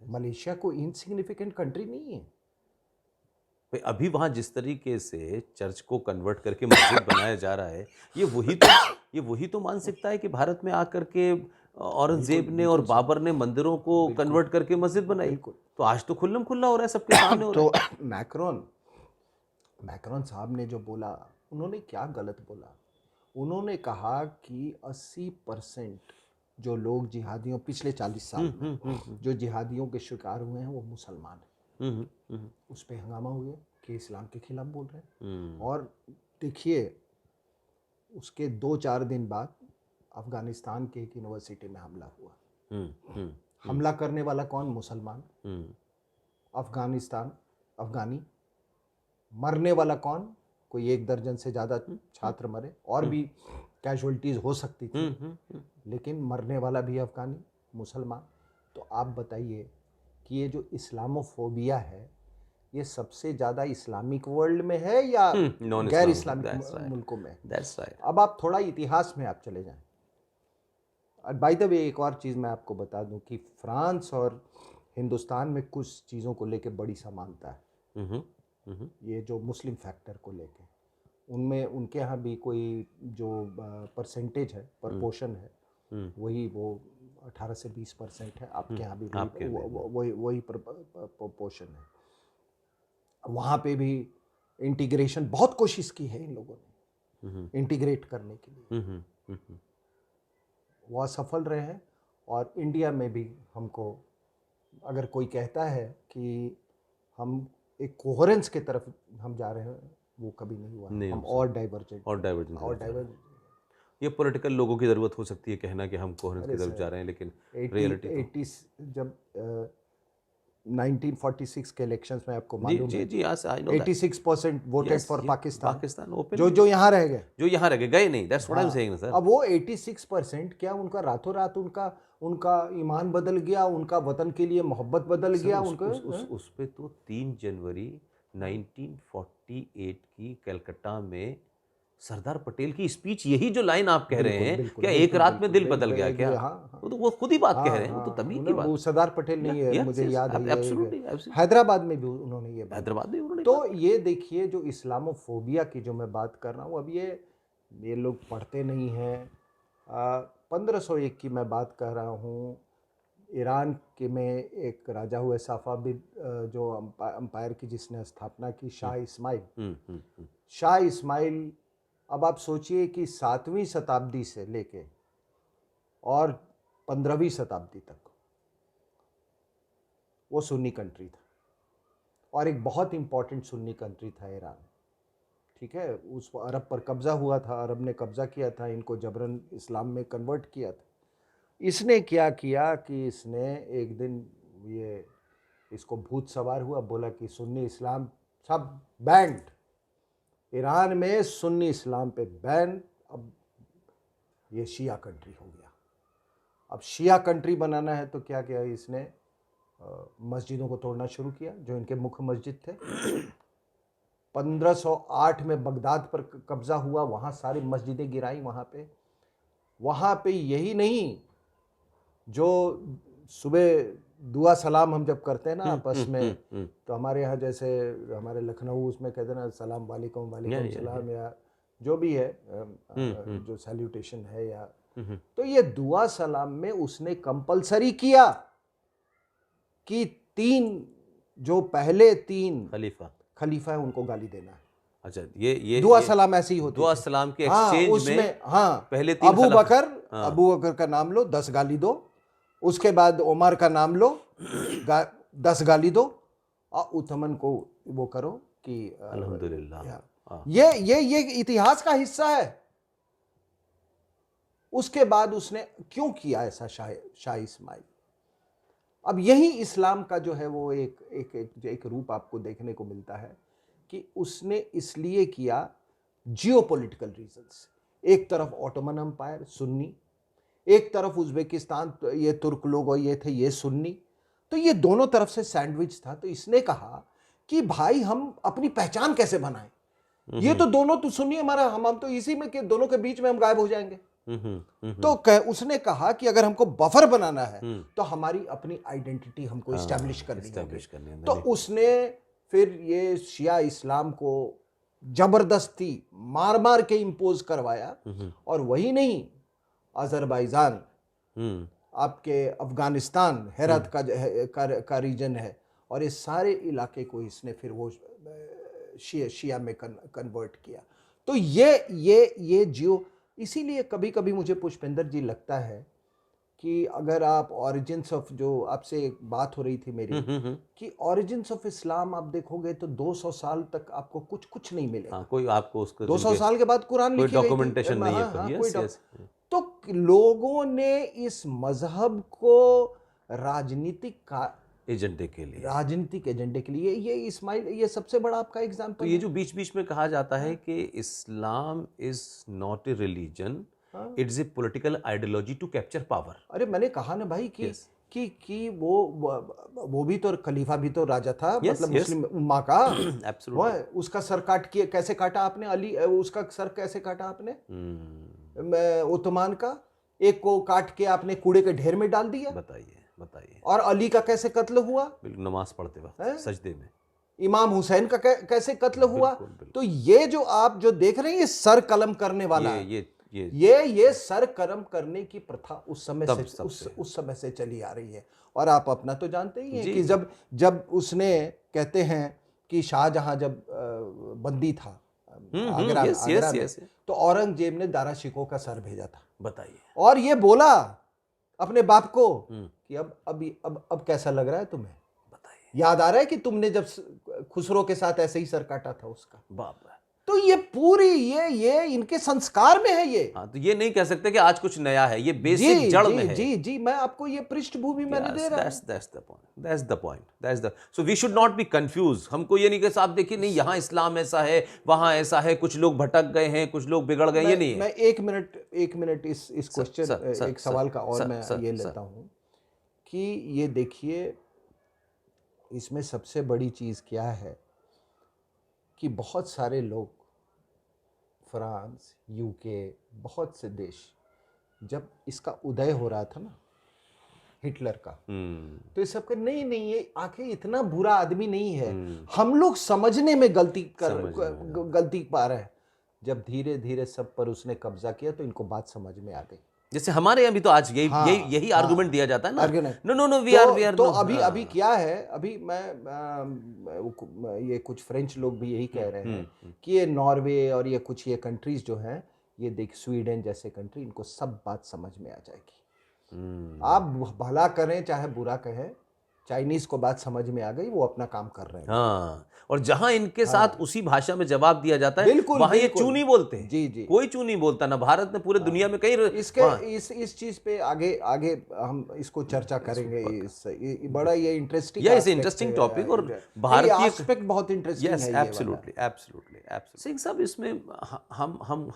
मलेशिया कोई इनसिग्निफिकेंट कंट्री नहीं है। अभी वहाँ जिस तरीके से चर्च को कन्वर्ट करके मस्जिद बनाया जा रहा है, ये वही तो मानसिकता है कि भारत में आकर के औरंगजेब ने और बाबर ने मंदिरों को कन्वर्ट करके मस्जिद बनाई। तो आज तो खुल्लम खुल्ला हो रहा है, सबके सामने हो रहा है। तो मैक्रोन साहब ने जो बोला, उन्होंने क्या गलत बोला? उन्होंने कहा कि 80% जो लोग जिहादियों, पिछले 40 साल में जो जिहादियों के शिकार हुए हैं वो मुसलमान हैं। उस पर हंगामा हो गया कि इस्लाम के खिलाफ बोल रहे हैं। और देखिए, उसके 2-4 दिन बाद अफगानिस्तान के एक यूनिवर्सिटी में हमला हुआ। हमला करने वाला कौन? मुसलमान। हम्म, अफगानिस्तान, अफगानी। मरने वाला कौन? कोई 1 दर्जन से ज़्यादा छात्र मरे, और भी कैजुअलिटीज़ हो सकती थी, लेकिन मरने वाला भी अफगानी, मुसलमान। तो आप बताइए कि ये जो इस्लामोफोबिया है, ये सबसे ज़्यादा इस्लामिक वर्ल्ड में है या नॉन गैर इस्लामिक, इस्लामिक मुल्कों में? That's right. अब आप थोड़ा इतिहास में आप चले जाएं। और बाय द वे एक और चीज़ मैं आपको बता दूं कि फ्रांस और हिंदुस्तान में कुछ चीज़ों को लेके बड़ी समानता है। ये जो मुस्लिम फैक्टर को लेके, उनमें उनके यहाँ भी कोई जो परसेंटेज है, प्रपोर्शन है, वही वो 18 से 20% है। आपके यहाँ भी वही प्रपोर्शन है। वहाँ पे भी इंटीग्रेशन बहुत कोशिश की है इन लोगों ने, इंटीग्रेट करने के लिए। वो असफल रहे हैं। और इंडिया में भी हमको, अगर कोई कहता है कि हम एक कोहेरेंस की तरफ हम जा रहे हैं, वो कभी नहीं हुआ। हम और डाइवर्जेंट ये पॉलिटिकल लोगों की ज़रूरत हो सकती है कहना कि हम कोहेरेंस की तरफ जा रहे हैं, लेकिन रियलिटी जब 1946 के इलेक्शंस में आपको मालूम है, जी, 86% वोटेड फॉर पाकिस्तान, ओपन, जो यहाँ रह गए, गए नहीं। That's what I am saying sir. अब वो 86% क्या उनका रातों रात उनका ईमान बदल गया, उनका वतन के लिए मोहब्बत बदल गया? उस पे तो 3 जनवरी 1948 की कलकत्ता में सरदार पटेल की स्पीच, यही जो लाइन आप कह रहे हैं, क्या एक रात में दिल बदल गया क्या? वो खुद ही बात कह रहे हैं, वो तो तभी की बात। वो सरदार पटेल नहीं है, मुझे याद है, एब्सोल्युटली। हैदराबाद में भी उन्होंने ये बात। हैदराबाद में उन्होंने। तो ये देखिए, जो इस्लामोफोबिया की जो मैं बात कर रहा हूँ, अब ये लोग पढ़ते नहीं हैं। 1501 की मैं बात कर रहा हूँ। ईरान के में एक राजा हुए सफाविद, जो अंपायर की जिसने स्थापना की, शाह इस्माइल। अब आप सोचिए कि 7वीं शताब्दी से लेके और 15वीं शताब्दी तक वो सुन्नी कंट्री था, और एक बहुत इंपॉर्टेंट सुन्नी कंट्री था ईरान। ठीक है, उस अरब पर कब्जा हुआ था, अरब ने कब्जा किया था, इनको जबरन इस्लाम में कन्वर्ट किया था। इसने क्या किया कि इसने एक दिन इसको भूत सवार हुआ, बोला कि सुन्नी इस्लाम सब बैंड, ईरान में सुन्नी इस्लाम पे बैन। अब ये शिया कंट्री हो गया। अब शिया कंट्री बनाना है तो क्या किया इसने? मस्जिदों को तोड़ना शुरू किया, जो इनके मुख्य मस्जिद थे। 1508 में बगदाद पर कब्जा हुआ, वहाँ सारी मस्जिदें गिराई। वहाँ पे यही नहीं, जो सुबह दुआ सलाम हम जब करते हैं ना आपस में, तो हमारे यहाँ जैसे हमारे लखनऊ उसमें कहते हैं ना, सलाम वालेकुम, वालेकुम सलाम, या जो भी है जो सैल्यूटेशन है, या तो ये दुआ सलाम में उसने कंपलसरी किया कि 3 जो पहले 3 खलीफा है उनको गाली देना है। अच्छा, ये दुआ सलाम ऐसी होती है। दुआ सलाम के एक्सचेंज में पहले 3 अबू बकर का नाम लो, 10 गाली दो। उसके बाद उमर का नाम लो, 10 गाली दो, और उथमन को वो करो कि अल्हम्दुलिल्लाह। ये इतिहास का हिस्सा है। उसके बाद उसने क्यों किया ऐसा शाह इस्माइल? अब यही इस्लाम का जो है वो एक रूप आपको देखने को मिलता है कि उसने इसलिए किया जियोपॉलिटिकल रीजंस। एक तरफ ऑटोमन एम्पायर सुन्नी, एक तरफ उज्बेकिस्तान, ये तुर्क लोग और ये थे, ये सुन्नी। तो ये दोनों तरफ से सैंडविच था। तो इसने कहा कि भाई हम अपनी पहचान कैसे बनाएं? ये तो दोनों तो सुन्नी हमारा, हम तो इसी में के दोनों के बीच में हम गायब हो जाएंगे। तो उसने कहा कि अगर हमको बफर बनाना है तो हमारी अपनी आइडेंटिटी हमको इस्टेब्लिश करनी है। तो उसने फिर ये शिया इस्लाम को जबरदस्ती मार मार के इंपोज करवाया। और वही नहीं, अजरबैजान, आपके अफगानिस्तान, हेरत का रीजन है, और इस सारे इलाके को इसने फिर वो शिया में कन्वर्ट किया। तो ये जियो, इसीलिए कभी कभी मुझे पुष्पेंद्र जी लगता है कि अगर आप ऑरिजिन्स ऑफ, जो आपसे एक बात हो रही थी मेरी कि ऑरिजिन्स ऑफ इस्लाम आप देखोगे तो 200 साल तक आपको कुछ नहीं मिलेगा। कोई आपको उसको 200 साल के बाद कुरान लिखी गई थी, डॉक्यूमेंटेशन नहीं है। तो लोगों ने इस मजहब को राजनीतिक का एजेंडे के लिए। राजनीतिक एजेंडे के लिए। ये इस्माइल, ये सबसे बड़ा आपका तो एग्जाम्पल ये है। जो बीच बीच में कहा जाता है कि Islam is not a religion, हाँ। It's a political ideology to capture power. अरे मैंने कहा ना भाई कि यस कि वो भी तो खलीफा भी तो राजा था, यस मतलब यस, मुस्लिम उम्मा का। वो एब्सोल्युटली। उसका सर काट किया, कैसे काटा आपने? अली, उसका सर कैसे काटा आपने? उस्मान का एक को काट के आपने कूड़े के ढेर में डाल दिया। बताइए बताइए। और अली का कैसे कत्ल हुआ? बिल्कुल, नमाज पढ़ते वक्त हैं? सजदे में। इमाम हुसैन का कैसे कत्ल हुआ? बिल्कुल बिल्कुल। तो ये जो आप जो देख रहे हैं, ये सर कलम करने वाला है। ये सर कलम करने की प्रथा उस समय से उस समय से चली आ रही है। और आप अपना तो जानते ही हैं कि जब उसने, कहते हैं कि शाहजहां जब बंदी था आगरा में, तो औरंगजेब ने दारा शिकोह का सर भेजा था। बताइए। और ये बोला अपने बाप को कि अब कैसा लग रहा है तुम्हें? बताइए। याद आ रहा है कि तुमने जब खुसरो के साथ ऐसे ही सर काटा था उसका? बाप रे। तो ये पूरी ये इनके संस्कार में है ये। हाँ, तो ये नहीं कह सकते कि आज कुछ नया है, ये जी बेसिक जड़ में है। जी जी, मैं आपको ये पृष्ठभूमि मैंने दे रहा हूं। That's the point. So we should not be confused. हमको ये नहीं कि साहब देखिए नहीं यहाँ इस्लाम ऐसा है, वहाँ ऐसा है, कुछ लोग भटक गए हैं, कुछ लोग बिगड़ गए, ये नहीं है। मैं एक मिनट इस क्वेश्चन, एक सवाल का और मैं ये लेता हूँ कि ये देखिए, इसमें सबसे बड़ी चीज़ क्या है कि बहुत सारे लोग, फ्रांस, यूके, बहुत से देश, जब इसका उदय हो रहा था ना हिटलर का, तो ये सब नहीं ये आखिर इतना बुरा आदमी नहीं है, हम लोग समझने में गलती पा रहे हैं। जब धीरे धीरे सब पर उसने कब्जा किया तो इनको बात समझ में आ गई। जैसे हमारे यहाँ भी तो आज यही आर्गुमेंट दिया जाता है ना, नो वी आर तो अभी क्या है, अभी मैं ये कुछ फ्रेंच लोग भी यही कह रहे हैं कि ये नॉर्वे और ये कुछ ये कंट्रीज जो हैं, ये देख स्वीडन जैसे कंट्री, इनको सब बात समझ में आ जाएगी। आप भला करें चाहे बुरा कहें, चाइनीज को बात समझ में आ गई, वो अपना काम कर रहे हैं। हाँ, और जहां इनके साथ उसी भाषा में जवाब दिया जाता है, वहां ये चू नहीं बोलते हैं। जी जी, कोई चू नहीं बोलता ना भारत में, पूरे दुनिया में कई इस चीज पे आगे हम इसको चर्चा करेंगे। बड़ा ये इंटरेस्टिंग टॉपिक, और भारतीय एस्पेक्ट बहुत इंटरेस्टिंग है। एब्सोल्युटली। सिंह साहब, इसमें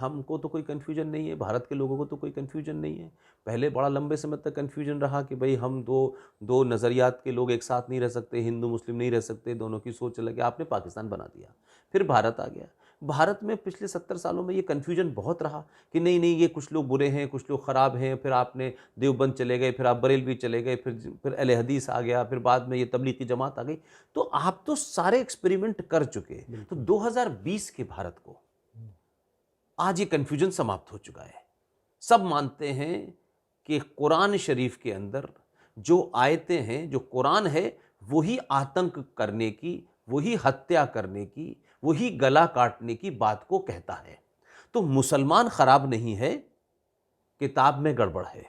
हमको तो कोई कंफ्यूजन नहीं है, भारत के लोगों को तो कोई कंफ्यूजन नहीं है। पहले बड़ा लंबे समय तक कंफ्यूजन रहा कि भाई हम दो नज़रियात के लोग एक साथ नहीं रह सकते, हिंदू मुस्लिम नहीं रह सकते, दोनों की सोच अलग है। आपने पाकिस्तान बना दिया, फिर भारत आ गया। भारत में पिछले 70 सालों में ये कन्फ्यूजन बहुत रहा कि नहीं ये कुछ लोग बुरे हैं, कुछ लोग ख़राब हैं। फिर आपने देवबंद चले गए, फिर आप बरेलवी चले गए, फिर अहले हदीस आ गया, फिर बाद में ये तबलीगी जमात आ गई। तो आप तो सारे एक्सपेरिमेंट कर चुके। तो 2020 के भारत को आज ये कन्फ्यूजन समाप्त हो चुका है। सब मानते हैं कि कुरान शरीफ के अंदर जो आयतें हैं, जो कुरान है, वही आतंक करने की, वही हत्या करने की, वही गला काटने की बात को कहता है। तो मुसलमान खराब नहीं है, किताब में गड़बड़ है।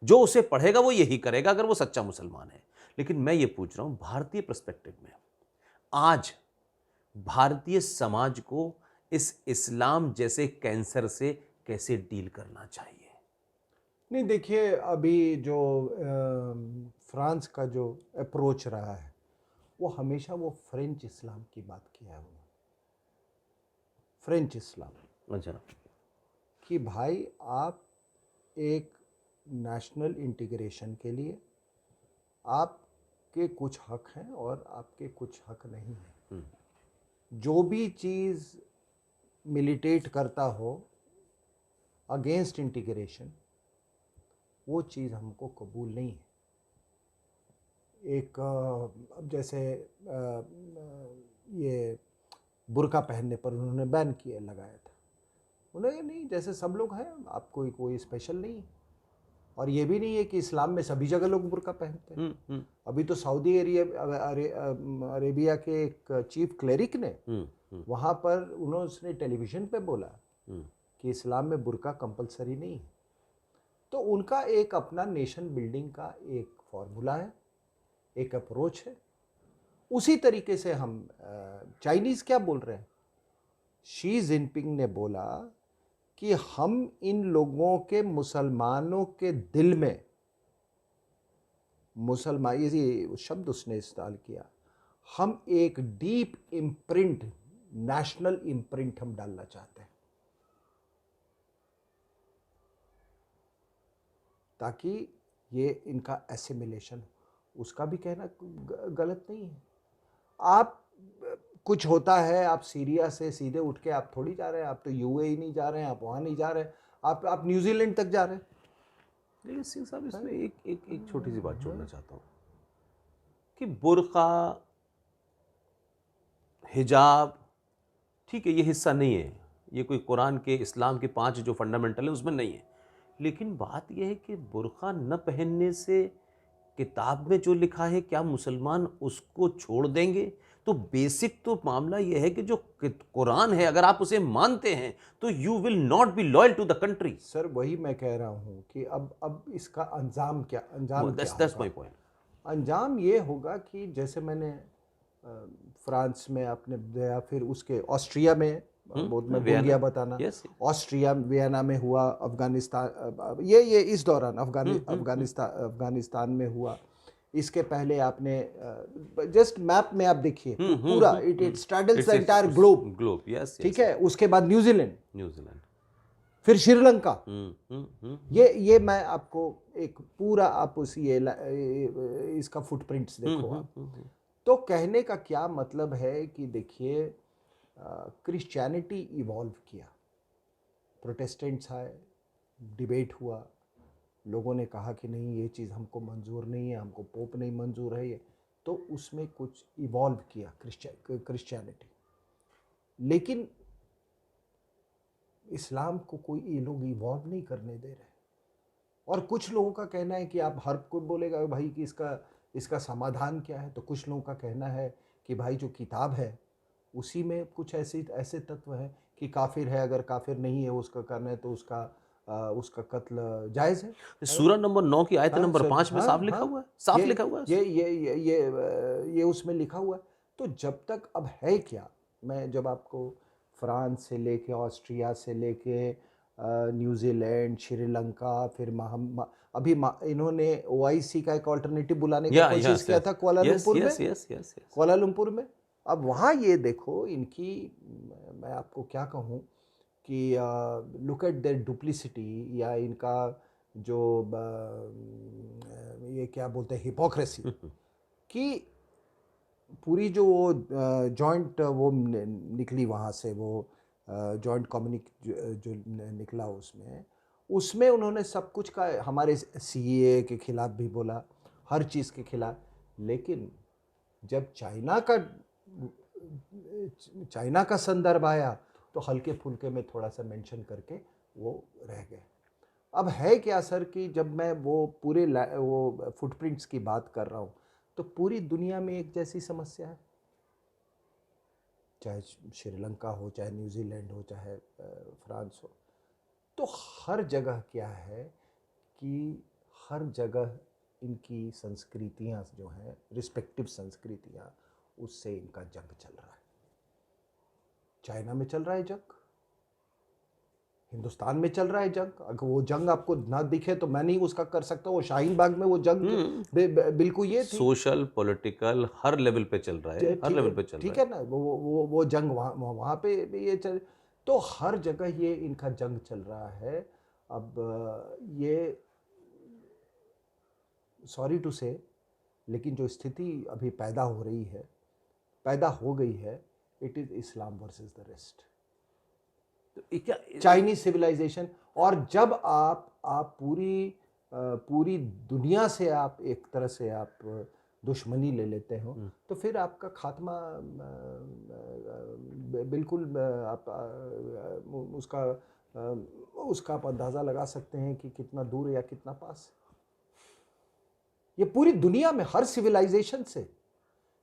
जो उसे पढ़ेगा वो यही करेगा अगर वो सच्चा मुसलमान है। लेकिन मैं ये पूछ रहा हूं, भारतीय पर्सपेक्टिव में आज भारतीय समाज को इस इस्लाम जैसे कैंसर से कैसे डील करना चाहिए? नहीं देखिए, अभी जो फ्रांस का जो अप्रोच रहा है, वो हमेशा वो फ्रेंच इस्लाम की बात किया है उन्होंने। फ्रेंच इस्लाम, अच्छा, कि भाई आप एक नेशनल इंटीग्रेशन के लिए आपके कुछ हक हैं और आपके कुछ हक नहीं हैं। जो भी चीज़ मिलिटेट करता हो अगेंस्ट इंटीग्रेशन, वो चीज़ हमको कबूल नहीं है। एक अब जैसे ये बुर्का पहनने पर उन्होंने बैन किया, लगाया था। उन्हें नहीं, जैसे सब लोग हैं, आप कोई स्पेशल नहीं है। और ये भी नहीं है कि इस्लाम में सभी जगह लोग बुर्का पहनते हैं। अभी तो सऊदी अरेबिया के एक चीफ क्लेरिक ने वहाँ पर उन्होंने टेलीविज़न पे बोला कि इस्लाम में बुर्का कंपलसरी नहीं है। तो उनका एक अपना नेशन बिल्डिंग का एक फॉर्मूला है, एक अप्रोच है। उसी तरीके से हम चाइनीज़ क्या बोल रहे हैं, शी जिनपिंग ने बोला कि हम इन लोगों के, मुसलमानों के दिल में मुसलमान, ये शब्द उसने इस्तेमाल किया, हम एक डीप इम्प्रिंट, नेशनल इम्प्रिंट हम डालना चाहते हैं, ताकि ये इनका एसिमिलेशन। उसका भी कहना गलत नहीं है। आप कुछ होता है, आप सीरिया से सीधे उठ के आप थोड़ी जा रहे हैं, आप तो यूएई नहीं जा रहे हैं, आप वहाँ नहीं जा रहे हैं, आप न्यूजीलैंड तक जा रहे हैं। लेकिन सिंह साहब, इसमें एक छोटी सी बात जोड़ना चाहता हूँ कि बुर्का, हिजाब, ठीक है, ये हिस्सा नहीं है, ये कोई कुरान के, इस्लाम के 5 जो फंडामेंटल है उसमें नहीं है। लेकिन बात यह है कि बुर्का न पहनने से किताब में जो लिखा है, क्या मुसलमान उसको छोड़ देंगे? तो बेसिक तो मामला यह है कि जो कुरान है, अगर आप उसे मानते हैं तो you will not be loyal to the country. Sir वही मैं कह रहा हूँ कि अब इसका अंजाम क्या, दैट्स माय पॉइंट। अंजाम ये होगा कि जैसे मैंने फ्रांस में आपने या फिर उसके ऑस्ट्रिया में, बहुत मैं भूल गया बताना, ऑस्ट्रिया वियना में हुआ, अफगानिस्तान, ये इस दौरान अफगानिस्तान में हुआ, इसके पहले आपने जस्ट मैप में आप देखिए पूरा, it straddles the entire globe, ठीक है। उसके बाद न्यूजीलैंड, फिर श्रीलंका, ये मैं आपको एक पूरा, आप उस ये इसका फुटप्रिंट्स देखो आप। तो कहने का क्या मतलब है कि देखिए, क्रिश्चियनिटी इवॉल्व किया, प्रोटेस्टेंट्स आए, डिबेट हुआ, लोगों ने कहा कि नहीं ये चीज़ हमको मंजूर नहीं है, हमको पोप नहीं मंजूर है ये, तो उसमें कुछ इवॉल्व किया क्रिश्चियनिटी। लेकिन इस्लाम को कोई ये लोग इवॉल्व नहीं करने दे रहे। और कुछ लोगों का कहना है कि आप हर कोई बोलेगा भाई कि इसका समाधान क्या है, तो कुछ लोगों का कहना है कि भाई जो किताब है उसी में कुछ ऐसे तत्व हैं कि काफिर है, अगर काफिर नहीं है उसका करना है तो उसका कत्ल जायज़ है। सूरा नंबर 9 की आयत नंबर 5 में साफ लिखा हुआ है, साफ लिखा हुआ है, ये उसमें लिखा हुआ है। तो जब तक अब है क्या, मैं जब आपको फ्रांस से लेके, ऑस्ट्रिया से लेके, न्यूजीलैंड, श्रीलंका, फिर अभी इन्होंने OIC का एक ऑल्टरनेटिव बुलाने की कोशिश किया था कुआलालंपुर में। अब वहाँ ये देखो इनकी, मैं आपको क्या कहूँ कि लुक एट देयर डुप्लिसिटी, या इनका जो ये क्या बोलते हैं, हिपोक्रेसी, कि पूरी जो जॉइंट वो निकली वहाँ से, वो जॉइंट कम्युनिक जो निकला उसमें उन्होंने सब कुछ का, हमारे CAA के खिलाफ भी बोला, हर चीज़ के खिलाफ। लेकिन जब चाइना का संदर्भ आया तो हल्के फुल्के में थोड़ा सा मेंशन करके वो रह गए। अब है क्या सर कि जब मैं वो पूरे वो फुटप्रिंट्स की बात कर रहा हूँ, तो पूरी दुनिया में एक जैसी समस्या है, चाहे श्रीलंका हो, चाहे न्यूजीलैंड हो, चाहे फ्रांस हो, तो हर जगह क्या है कि हर जगह इनकी संस्कृतियाँ जो हैं, रिस्पेक्टिव संस्कृतियाँ, उससे इनका जंग चल रहा है। चाइना में चल रहा है जंग, हिंदुस्तान में चल रहा है जंग। अगर वो जंग आपको ना दिखे तो मैं नहीं उसका कर सकता। वो शाहीन बाग में वो जंग बिल्कुल ये थी, सोशल पॉलिटिकल हर लेवल पे चल रहा है, हर लेवल पे चल रहा है, ठीक है ना। वो जंग वहाँ पे ये चल, तो हर जगह ये इनका जंग चल रहा है। अब ये सॉरी टू से, लेकिन जो स्थिति अभी पैदा हो गई है, it is Islam versus the rest, Chinese civilization. और जब आप पूरी दुनिया से आप एक तरह से आप दुश्मनी ले लेते हो, तो फिर आपका खात्मा बिल्कुल, आप उसका आप अंदाज़ा लगा सकते हैं कि कितना दूर या कितना पास। ये पूरी दुनिया में हर सिविलाइजेशन से,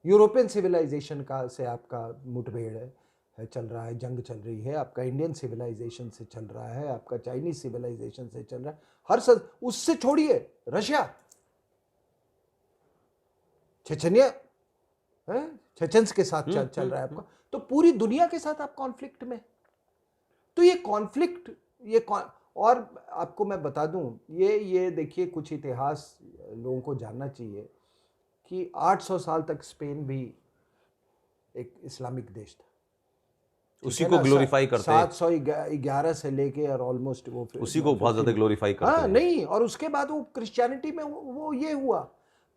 यूरोपियन सिविलाइजेशन से आपका मुठभेड़ है, चल रहा है, जंग चल रही है, आपका इंडियन सिविलाइजेशन से चल रहा है, आपका चाइनीज सिविलाइजेशन से चल रहा है, उससे छोड़िए रशिया, चेचन्स के साथ चल रहा है आपका। तो पूरी दुनिया के साथ आप कॉन्फ्लिक्ट में। तो ये कॉन्फ्लिक्ट, और आपको मैं बता दूं, ये देखिए कुछ इतिहास लोगों को जानना चाहिए कि 800 साल तक स्पेन भी एक इस्लामिक देश था। उसी को ग्लोरीफाई करते हैं, 711 से लेके और ऑलमोस्ट वो उसी को बहुत ज्यादा ग्लोरीफाई करते हाँ हैं। नहीं, और उसके बाद वो क्रिश्चियनिटी में वो ये हुआ।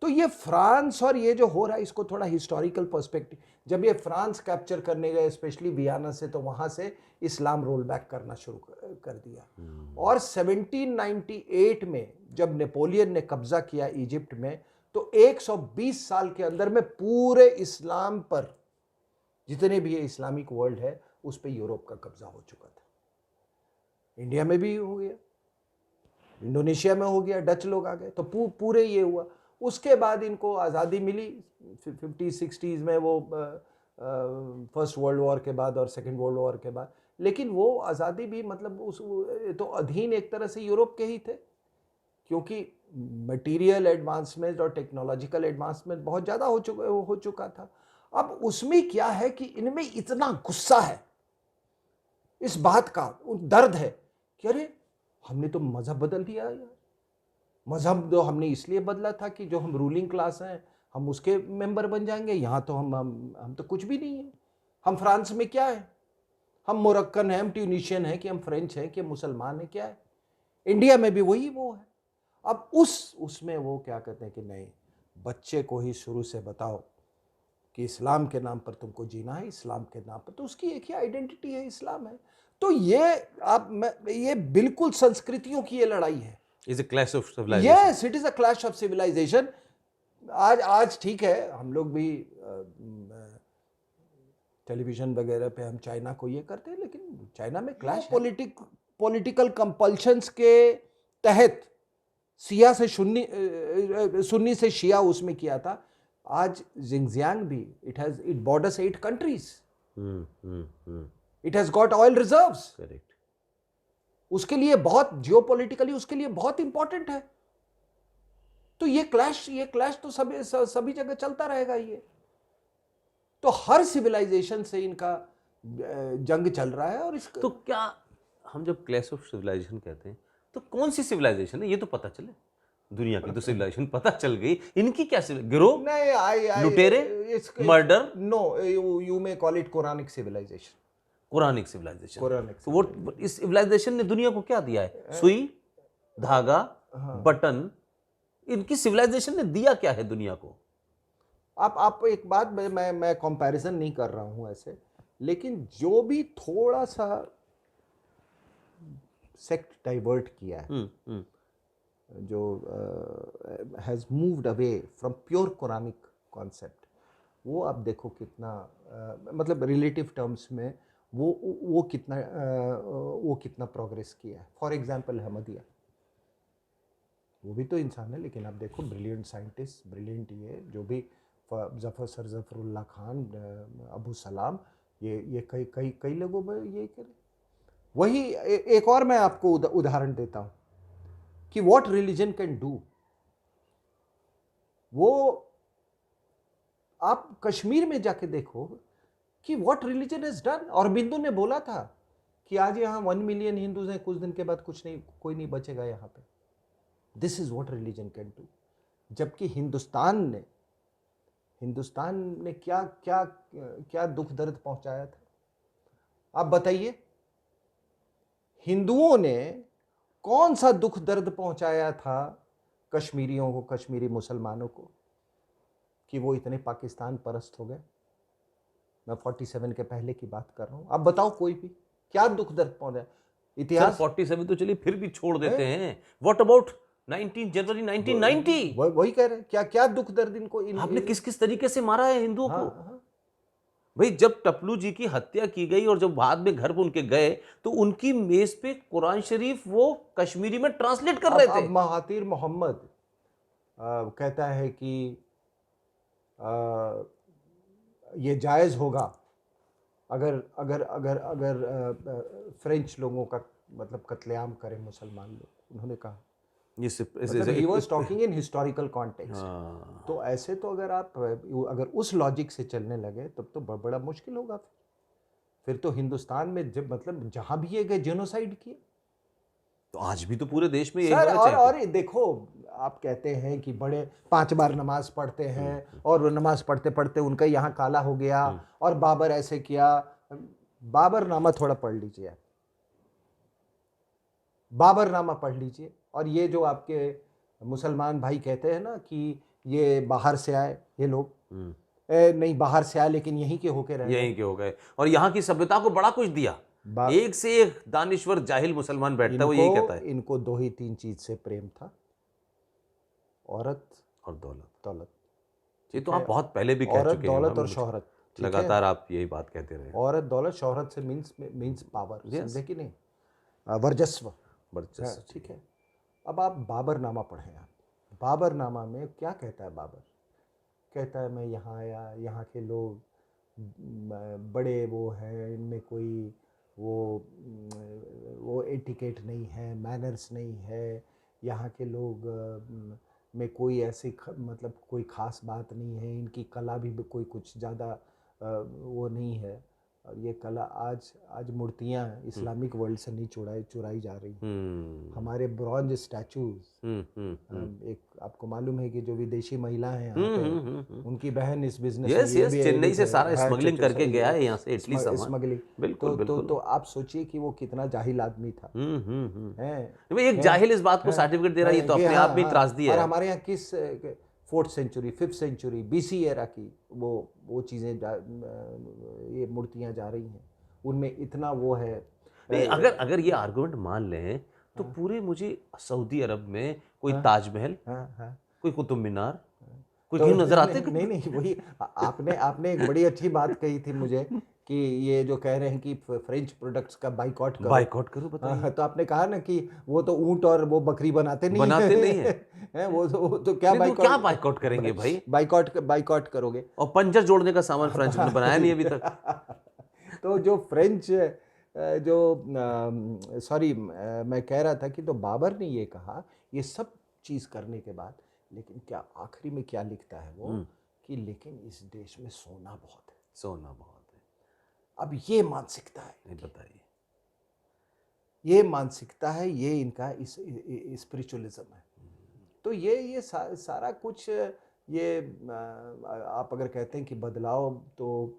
तो ये फ्रांस और ये जो हो रहा है, इसको थोड़ा हिस्टोरिकल पर्सपेक्टिव, जब ये फ्रांस कैप्चर करने गए स्पेशली वियना से, तो वहां से इस्लाम रोल बैक करना शुरू कर दिया। और 1798 में जब नेपोलियन ने कब्जा किया इजिप्ट में, तो 120 साल के अंदर में पूरे इस्लाम पर, जितने भी ये इस्लामिक वर्ल्ड है, उस पर यूरोप का कब्जा हो चुका था। इंडिया में भी हो गया, इंडोनेशिया में हो गया, डच लोग आ गए, तो पूरे ये हुआ। उसके बाद इनको आज़ादी मिली 50-60s में, वो फर्स्ट वर्ल्ड वॉर के बाद और सेकेंड वर्ल्ड वॉर के बाद। लेकिन वो आज़ादी भी मतलब उस तो अधीन एक तरह से यूरोप के ही थे, क्योंकि मटेरियल एडवांसमेंट और टेक्नोलॉजिकल एडवांसमेंट बहुत ज़्यादा हो चुका था। अब उसमें क्या है कि इनमें इतना गुस्सा है, इस बात का दर्द है कि अरे हमने तो मजहब बदल दिया यार। मजहब तो हमने इसलिए बदला था कि जो हम रूलिंग क्लास हैं हम उसके मेंबर बन जाएंगे। यहाँ तो हम तो कुछ भी नहीं है। हम फ्रांस में क्या है, हम मोरक्कन हैं, हम ट्यूनिशियन हैं, कि हम फ्रेंच हैं, कि हम मुसलमान हैं, क्या है। इंडिया में भी वही वो है। अब उसमें वो क्या कहते हैं कि नहीं, बच्चे को ही शुरू से बताओ कि इस्लाम के नाम पर तुमको जीना है, इस्लाम के नाम पर, तो उसकी एक ही आइडेंटिटी है, इस्लाम है। तो ये बिल्कुल संस्कृतियों की ये लड़ाई है। Is a clash of civilization. Yes, it is a clash of civilization. आज ठीक है, हम लोग भी टेलीविजन वगैरह पे हम चाइना को ये करते हैं, लेकिन चाइना में क्लैश पॉलिटिकल कंपल्शंस के तहत शिया से सुन्नी से शिया उसमें किया था। आज जिंगजियांग भी it borders 8 countries, it has got oil reserves. Correct. उसके लिए बहुत जियोपॉलिटिकली उसके लिए बहुत इंपॉर्टेंट है। तो ये क्लैश तो सभी जगह चलता रहेगा। ये तो हर सिविलाइजेशन से इनका जंग चल रहा है। और इसका तो क्या हम जब क्लैश ऑफ सिविलाइजेशन कहते हैं तो कौन सी सिविलाइजेशन है ये तो पता चले। दुनिया की तो सिविलाइजेशन पता चल गई, इनकी क्या गिरोह, नहीं, लुटेरे, murder. No, you may call it Quranic civilization. Quranic civilization. Quranic तो वो इस सिविलाइजेशन ने दुनिया को क्या दिया है? सुई, धागा, बटन। इनकी सिविलाइजेशन ने दिया क्या है दुनिया को? आप एक बात, मैं कंपैरिजन नहीं कर रहा हूं ऐसे, लेकिन जो भी थोड़ा सा सेक्ट डाइवर्ट किया है, जो has moved away from pure Quranic concept, वो आप देखो कितना मतलब रिलेटिव टर्म्स में वो कितना प्रोग्रेस किया है। फॉर एग्जांपल अहमदिया, वो भी तो इंसान है, लेकिन आप देखो ब्रिलियंट साइंटिस्ट, ब्रिलियंट ये जो भी सर जफरुल्लाह खान, अबू सलाम, ये कई लोगों में ये करे। वही एक और मैं आपको उदाहरण देता हूँ कि व्हाट रिलीजन कैन डू। वो आप कश्मीर में जाके देखो कि व्हाट रिलीजन हैज डन। और बिंदु ने बोला था कि आज यहाँ 1 मिलियन हिंदूज हैं, कुछ दिन के बाद कोई नहीं बचेगा यहाँ पे। This is what religion can do. जबकि हिंदुस्तान ने क्या क्या क्या दुख दर्द पहुंचाया था, आप बताइए। हिंदुओं ने कौन सा दुख दर्द पहुंचाया था कश्मीरियों को, कश्मीरी मुसलमानों को, कि वो इतने पाकिस्तान परस्त हो गए। मैं 47 के पहले की बात कर रहा हूं। अब बताओ कोई भी क्या दुख दर्द पहुंचा इतिहास। 47 तो चलिए फिर भी छोड़ देते हैं। व्हाट अबाउट 19 जनवरी 1990? वही कह रहे हैं, क्या दुख दर्द इनको आपने किस किस तरीके से मारा है हिंदुओं को। हाँ। भाई जब टपलू जी की हत्या की गई और जब बाद में घर पर उनके गए तो उनकी मेज पे कुरान शरीफ वो कश्मीरी में ट्रांसलेट कर रहे थे। अब महातीर मोहम्मद कहता है कि ये जायज़ होगा अगर अगर अगर अगर फ्रेंच लोगों का मतलब कत्लेआम करें मुसलमान लोग। उन्होंने कहा he was talking in historical context। तो ऐसे तो अगर उस लॉजिक से चलने लगे तब तो बड़ा मुश्किल होगा। फिर तो हिंदुस्तान में जब मतलब जहां भी ये गए जेनोसाइड किए। तो आज भी तो पूरे देश में यही सर, होना और चाहिए। और देखो, आप कहते हैं कि बड़े 5 बार नमाज पढ़ते हैं और वो नमाज पढ़ते पढ़ते उनका यहाँ काला हो गया और बाबर ऐसे किया। बाबरनामा थोड़ा पढ़ लीजिए आप, बाबरनामा पढ़ लीजिए। और ये जो आपके मुसलमान भाई कहते हैं ना कि ये बाहर से आए, ये लोग नहीं बाहर से आए लेकिन यहीं के होके रह गए। यहीं के हो गए और यहाँ की सभ्यता को बड़ा कुछ दिया। बा- एक से एक दानिश्वर जाहिल मुसलमान बैठता है, वो यही कहता है। इनको 2 ही 3 चीज से प्रेम था, औरत और दौलत। दौलत। ये तो आप बहुत पहले भी कह औरत चुके हैं दौलत इमाम, और मुझे शोहरत, ठीक है? लगातार आप यही बात कहते रहे। औरत दौलत शोहरत से मीन्स पावर, Yes. समझे कि नहीं? वर्चस्व। वर्चस्व। हाँ, ठीक है। अब आप बाबरनामा पढ़ें। आप बाबरनामा में क्या कहता है बाबर? कहता है मैं यहाँ आया, यहाँ के लोग बड़े वो हैं, इनमें कोई वो एटिकेट नहीं है, मैनर्स नहीं है, यहाँ के लोग में कोई ऐसी मतलब कोई ख़ास बात नहीं है, इनकी कला भी कोई कुछ ज़्यादा वो नहीं है। और ये कला आज मूर्तियाँ इस्लामिक वर्ल्ड से नहीं चुराई जा रही। हमारे ब्रॉन्ज स्टैचूज, एक आपको मालूम है कि जो विदेशी महिला हैं यहाँ पे, उनकी बहन इस बिजनेस में यस, चेन्नई से सारा स्मगलिंग करके गया है यहाँ से इटली सामान। स्मगलिंग। बिल्कुल, बिल्कुल। तो आप सोचिए कि वो कितना जाहिल आदमी था। एक जाहिल इस बात को सर्टिफिकेट दे रहा है, ये तो अपने आप में त्रासदी है। और हमारे यहाँ किस 4th century 5th century BC era की वो चीज़ें ये मूर्तियाँ जा रही हैं, उनमें इतना वो है। नहीं, अगर ये आर्गुमेंट मान लें तो पूरे मुझे सऊदी अरब में कोई ताजमहल, कोई कुतुब मीनार, कोई क्यों नजर आते? नहीं, वही आपने एक बड़ी अच्छी बात कही थी मुझे कि ये जो कह रहे हैं कि फ्रेंच प्रोडक्ट्स का बाइकॉट करो, बताइए। हाँ, तो आपने कहा ना कि वो तो ऊंट और वो बकरी बनाते नहीं है। वो तो क्या बाइकॉट करेंगे भाई? बाइकॉट करोगे। और पंजर जोड़ने का सामान फ्रेंच ने बनाया नहीं अभी तक। तो जो फ्रेंच सॉरी मैं कह रहा था कि तो बाबर ने ये कहा, ये सब चीज़ करने के बाद, लेकिन क्या आखिरी में क्या लिखता है वो कि लेकिन इस देश में सोना बहुत है। सोना बहुत है। अब ये मानसिकता है, नहीं, बताइए। ये मानसिकता है, ये इनका स्पिरिचुअलिज्म है। तो ये सारा कुछ ये आप अगर कहते हैं कि बदलाव, तो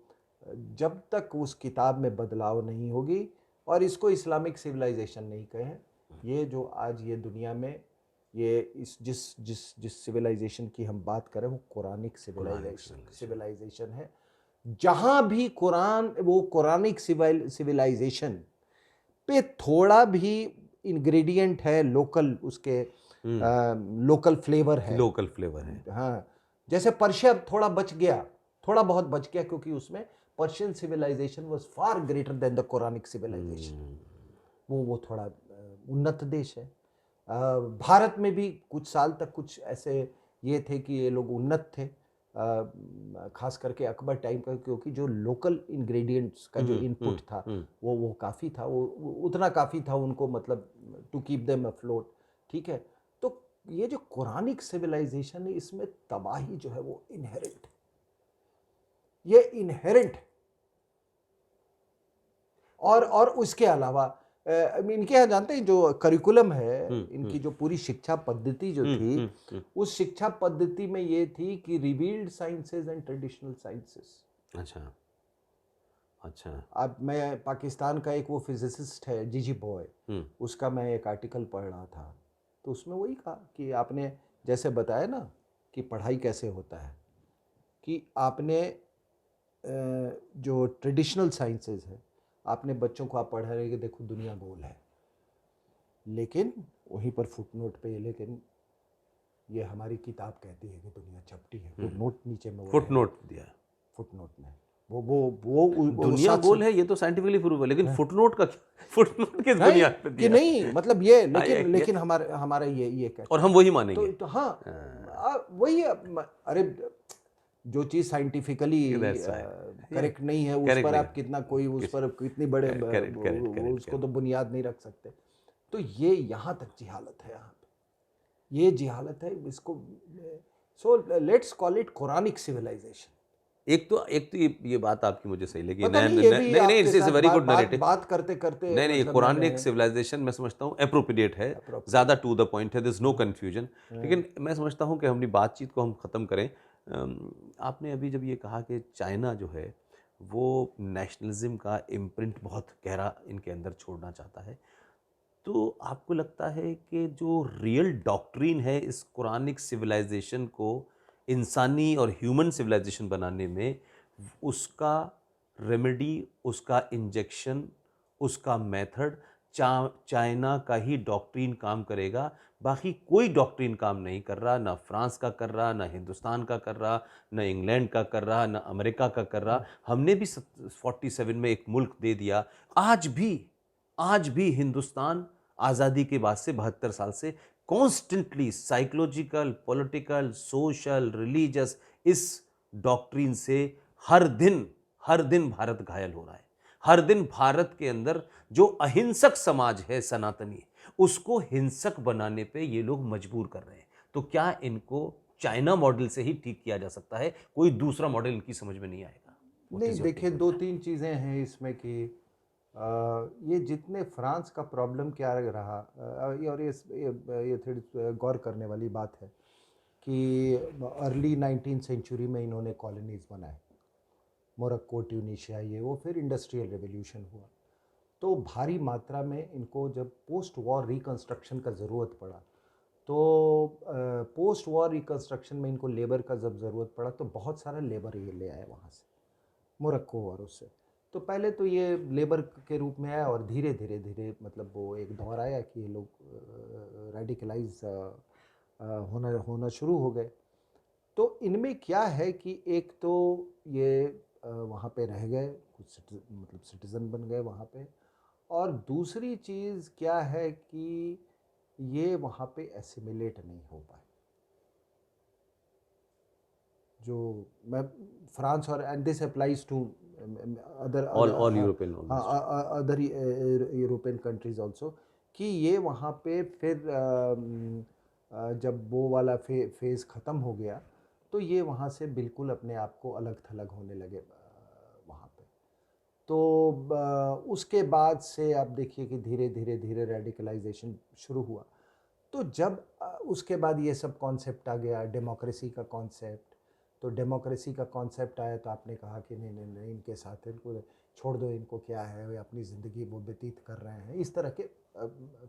जब तक उस किताब में बदलाव नहीं होगी, और इसको इस्लामिक सिविलाइजेशन नहीं कहें, ये जो आज ये दुनिया में ये इस जिस सिविलाइजेशन की हम बात करें वो कुरानिक सिविलाइजेशन है। जहाँ भी कुरानिक सिविलाइजेशन पे थोड़ा भी इंग्रेडिएंट है लोकल, उसके लोकल फ्लेवर है। हाँ, जैसे पर्शिया थोड़ा बहुत बच गया क्योंकि उसमें Persian civilization was far greater than the Quranic civilization. वो थोड़ा उन्नत देश है। भारत में भी कुछ साल तक कुछ ऐसे ये थे कि ये लोग उन्नत थे, खास करके अकबर टाइम का, क्योंकि जो लोकल इंग्रेडिएंट्स का जो इनपुट था वो काफ़ी था, वो उतना काफ़ी था उनको, मतलब टू कीप देम अफ्लोट। ठीक है, तो ये जो कुरानिक सिविलाइजेशन है, इसमें तबाही जो है वो इनहेरेंट, ये इनहेरेंट। और उसके अलावा इनके यहाँ जानते हैं जो करिकुलम है, इनकी जो पूरी शिक्षा पद्धति जो थी, उस शिक्षा पद्धति में ये थी कि revealed sciences and traditional sciences. अच्छा। अब मैं पाकिस्तान का एक वो फिजिसिस्ट है जीजी बॉय, उसका मैं एक आर्टिकल पढ़ रहा था, तो उसमें वही कहा कि आपने जैसे बताया ना कि पढ़ाई कैसे होता है, कि आपने जो ट्रेडिशनल साइंसेज है, आपने बच्चों को आप पढ़ा रहे कि देखो दुनिया गोल है, लेकिन वहीं पर फुटनोट पे, लेकिन ये हमारी किताब कहती है कि दुनिया चपटी है। फुटनोट नीचे में फुटनोट दिया, फुटनोट में वो दुनिया गोल है, ये तो साइंटिफिकली प्रूव है, लेकिन फुटनोट किस बुनियाद पे दिया? कि नहीं, मतलब ये लेकिन हमारा ये कहते और हम वही मानेंगे। तो हाँ, वही। अरे जो चीज़ साइंटिफिकली करेक्ट नहीं है उस पर आप कितना कोई उस पर कितनी बड़े उसको तो बुनियाद नहीं रख सकते। तो ये यहाँ तक जिहालत है, यहाँ पे ये जिहालत है। इसको so let's call it Quranic civilization. एक तो ये बात आपकी मुझे सही लगी। पता नहीं नहीं, नहीं ये नहीं भी नहीं नहीं, आपके इट्स साथ वेरी बात गुड बात नैरेटिव। बात करते करते नहीं नहीं, मतलब कुरानिक मैंने सिविलाइजेशन मैं समझता हूँ अप्रोप्रिएट है, appropriate, ज़्यादा टू द पॉइंट है, दिस नो कन्फ्यूजन। लेकिन मैं समझता हूँ कि अपनी बातचीत को हम ख़त्म करें। आपने अभी जब ये कहा कि चाइना जो है वो नेशनलिज्म का इम्प्रिंट बहुत गहरा इनके अंदर छोड़ना चाहता है, तो आपको लगता है कि जो रियल डॉक्ट्रिन है इस कुरानिक सिविलाइजेशन को इंसानी और ह्यूमन सिविलाइजेशन बनाने में, उसका रेमेडी, उसका इंजेक्शन, उसका मेथड चाइना का ही डॉक्ट्रिन काम करेगा? बाकी कोई डॉक्ट्रिन काम नहीं कर रहा, ना फ्रांस का कर रहा, ना हिंदुस्तान का कर रहा, ना इंग्लैंड का कर रहा, ना अमेरिका का कर रहा। हमने भी 47 में एक मुल्क दे दिया। आज भी हिंदुस्तान आज़ादी के बाद से 72 साल से constantly psychological, political, social, religious इस डॉक्ट्रिन से हर दिन भारत घायल हो रहा है। हर दिन भारत के अंदर जो अहिंसक समाज है सनातनी, उसको हिंसक बनाने पे ये लोग मजबूर कर रहे हैं। तो क्या इनको चाइना मॉडल से ही ठीक किया जा सकता है? कोई दूसरा मॉडल इनकी समझ में नहीं आएगा? What नहीं, is your देखिए take on दो that? तीन चीज़ें हैं इसमें कि ये जितने फ्रांस का प्रॉब्लम क्या रहा, और ये थोड़ी गौर करने वाली बात है कि अर्ली 19th सेंचुरी में इन्होंने कॉलोनीज बनाए, मोरक्को, ट्यूनीशिया, ये वो, फिर इंडस्ट्रियल रेवोल्यूशन हुआ, तो भारी मात्रा में इनको जब पोस्ट वॉर रिकंस्ट्रक्शन का ज़रूरत पड़ा, तो पोस्ट वॉर रिकंस्ट्रक्शन में इनको लेबर का जब ज़रूरत पड़ा तो बहुत सारा लेबर ये ले आए वहाँ से, मोरक्को और उससे। तो पहले तो ये लेबर के रूप में आया और धीरे धीरे धीरे मतलब वो एक दौर आया कि ये लोग रेडिकलाइज होना होना शुरू हो गए। तो इनमें क्या है कि एक तो ये वहाँ पे रह गए, कुछ मतलब सिटीज़न बन गए वहाँ पे, और दूसरी चीज़ क्या है कि ये वहाँ पे एसिमिलेट नहीं हो पाए। जो मैं फ्रांस और and this applies to other All European almost. Other European countries also, कि ये वहाँ पे फिर जब वो वाला फेज़ ख़त्म हो गया तो ये वहाँ से बिल्कुल अपने आप को अलग थलग होने लगे वहाँ पे। तो उसके बाद से आप देखिए कि धीरे धीरे धीरे रेडिकलाइजेशन शुरू हुआ। तो जब उसके बाद ये सब कॉन्सेप्ट आ गया, डेमोक्रेसी का कॉन्सेप्ट, तो डेमोक्रेसी का कॉन्सेप्ट आया तो आपने कहा कि नहीं नहीं नहीं, इनके साथ इनको छोड़ दो, इनको क्या है, वे अपनी ज़िंदगी वो व्यतीत कर रहे हैं, इस तरह के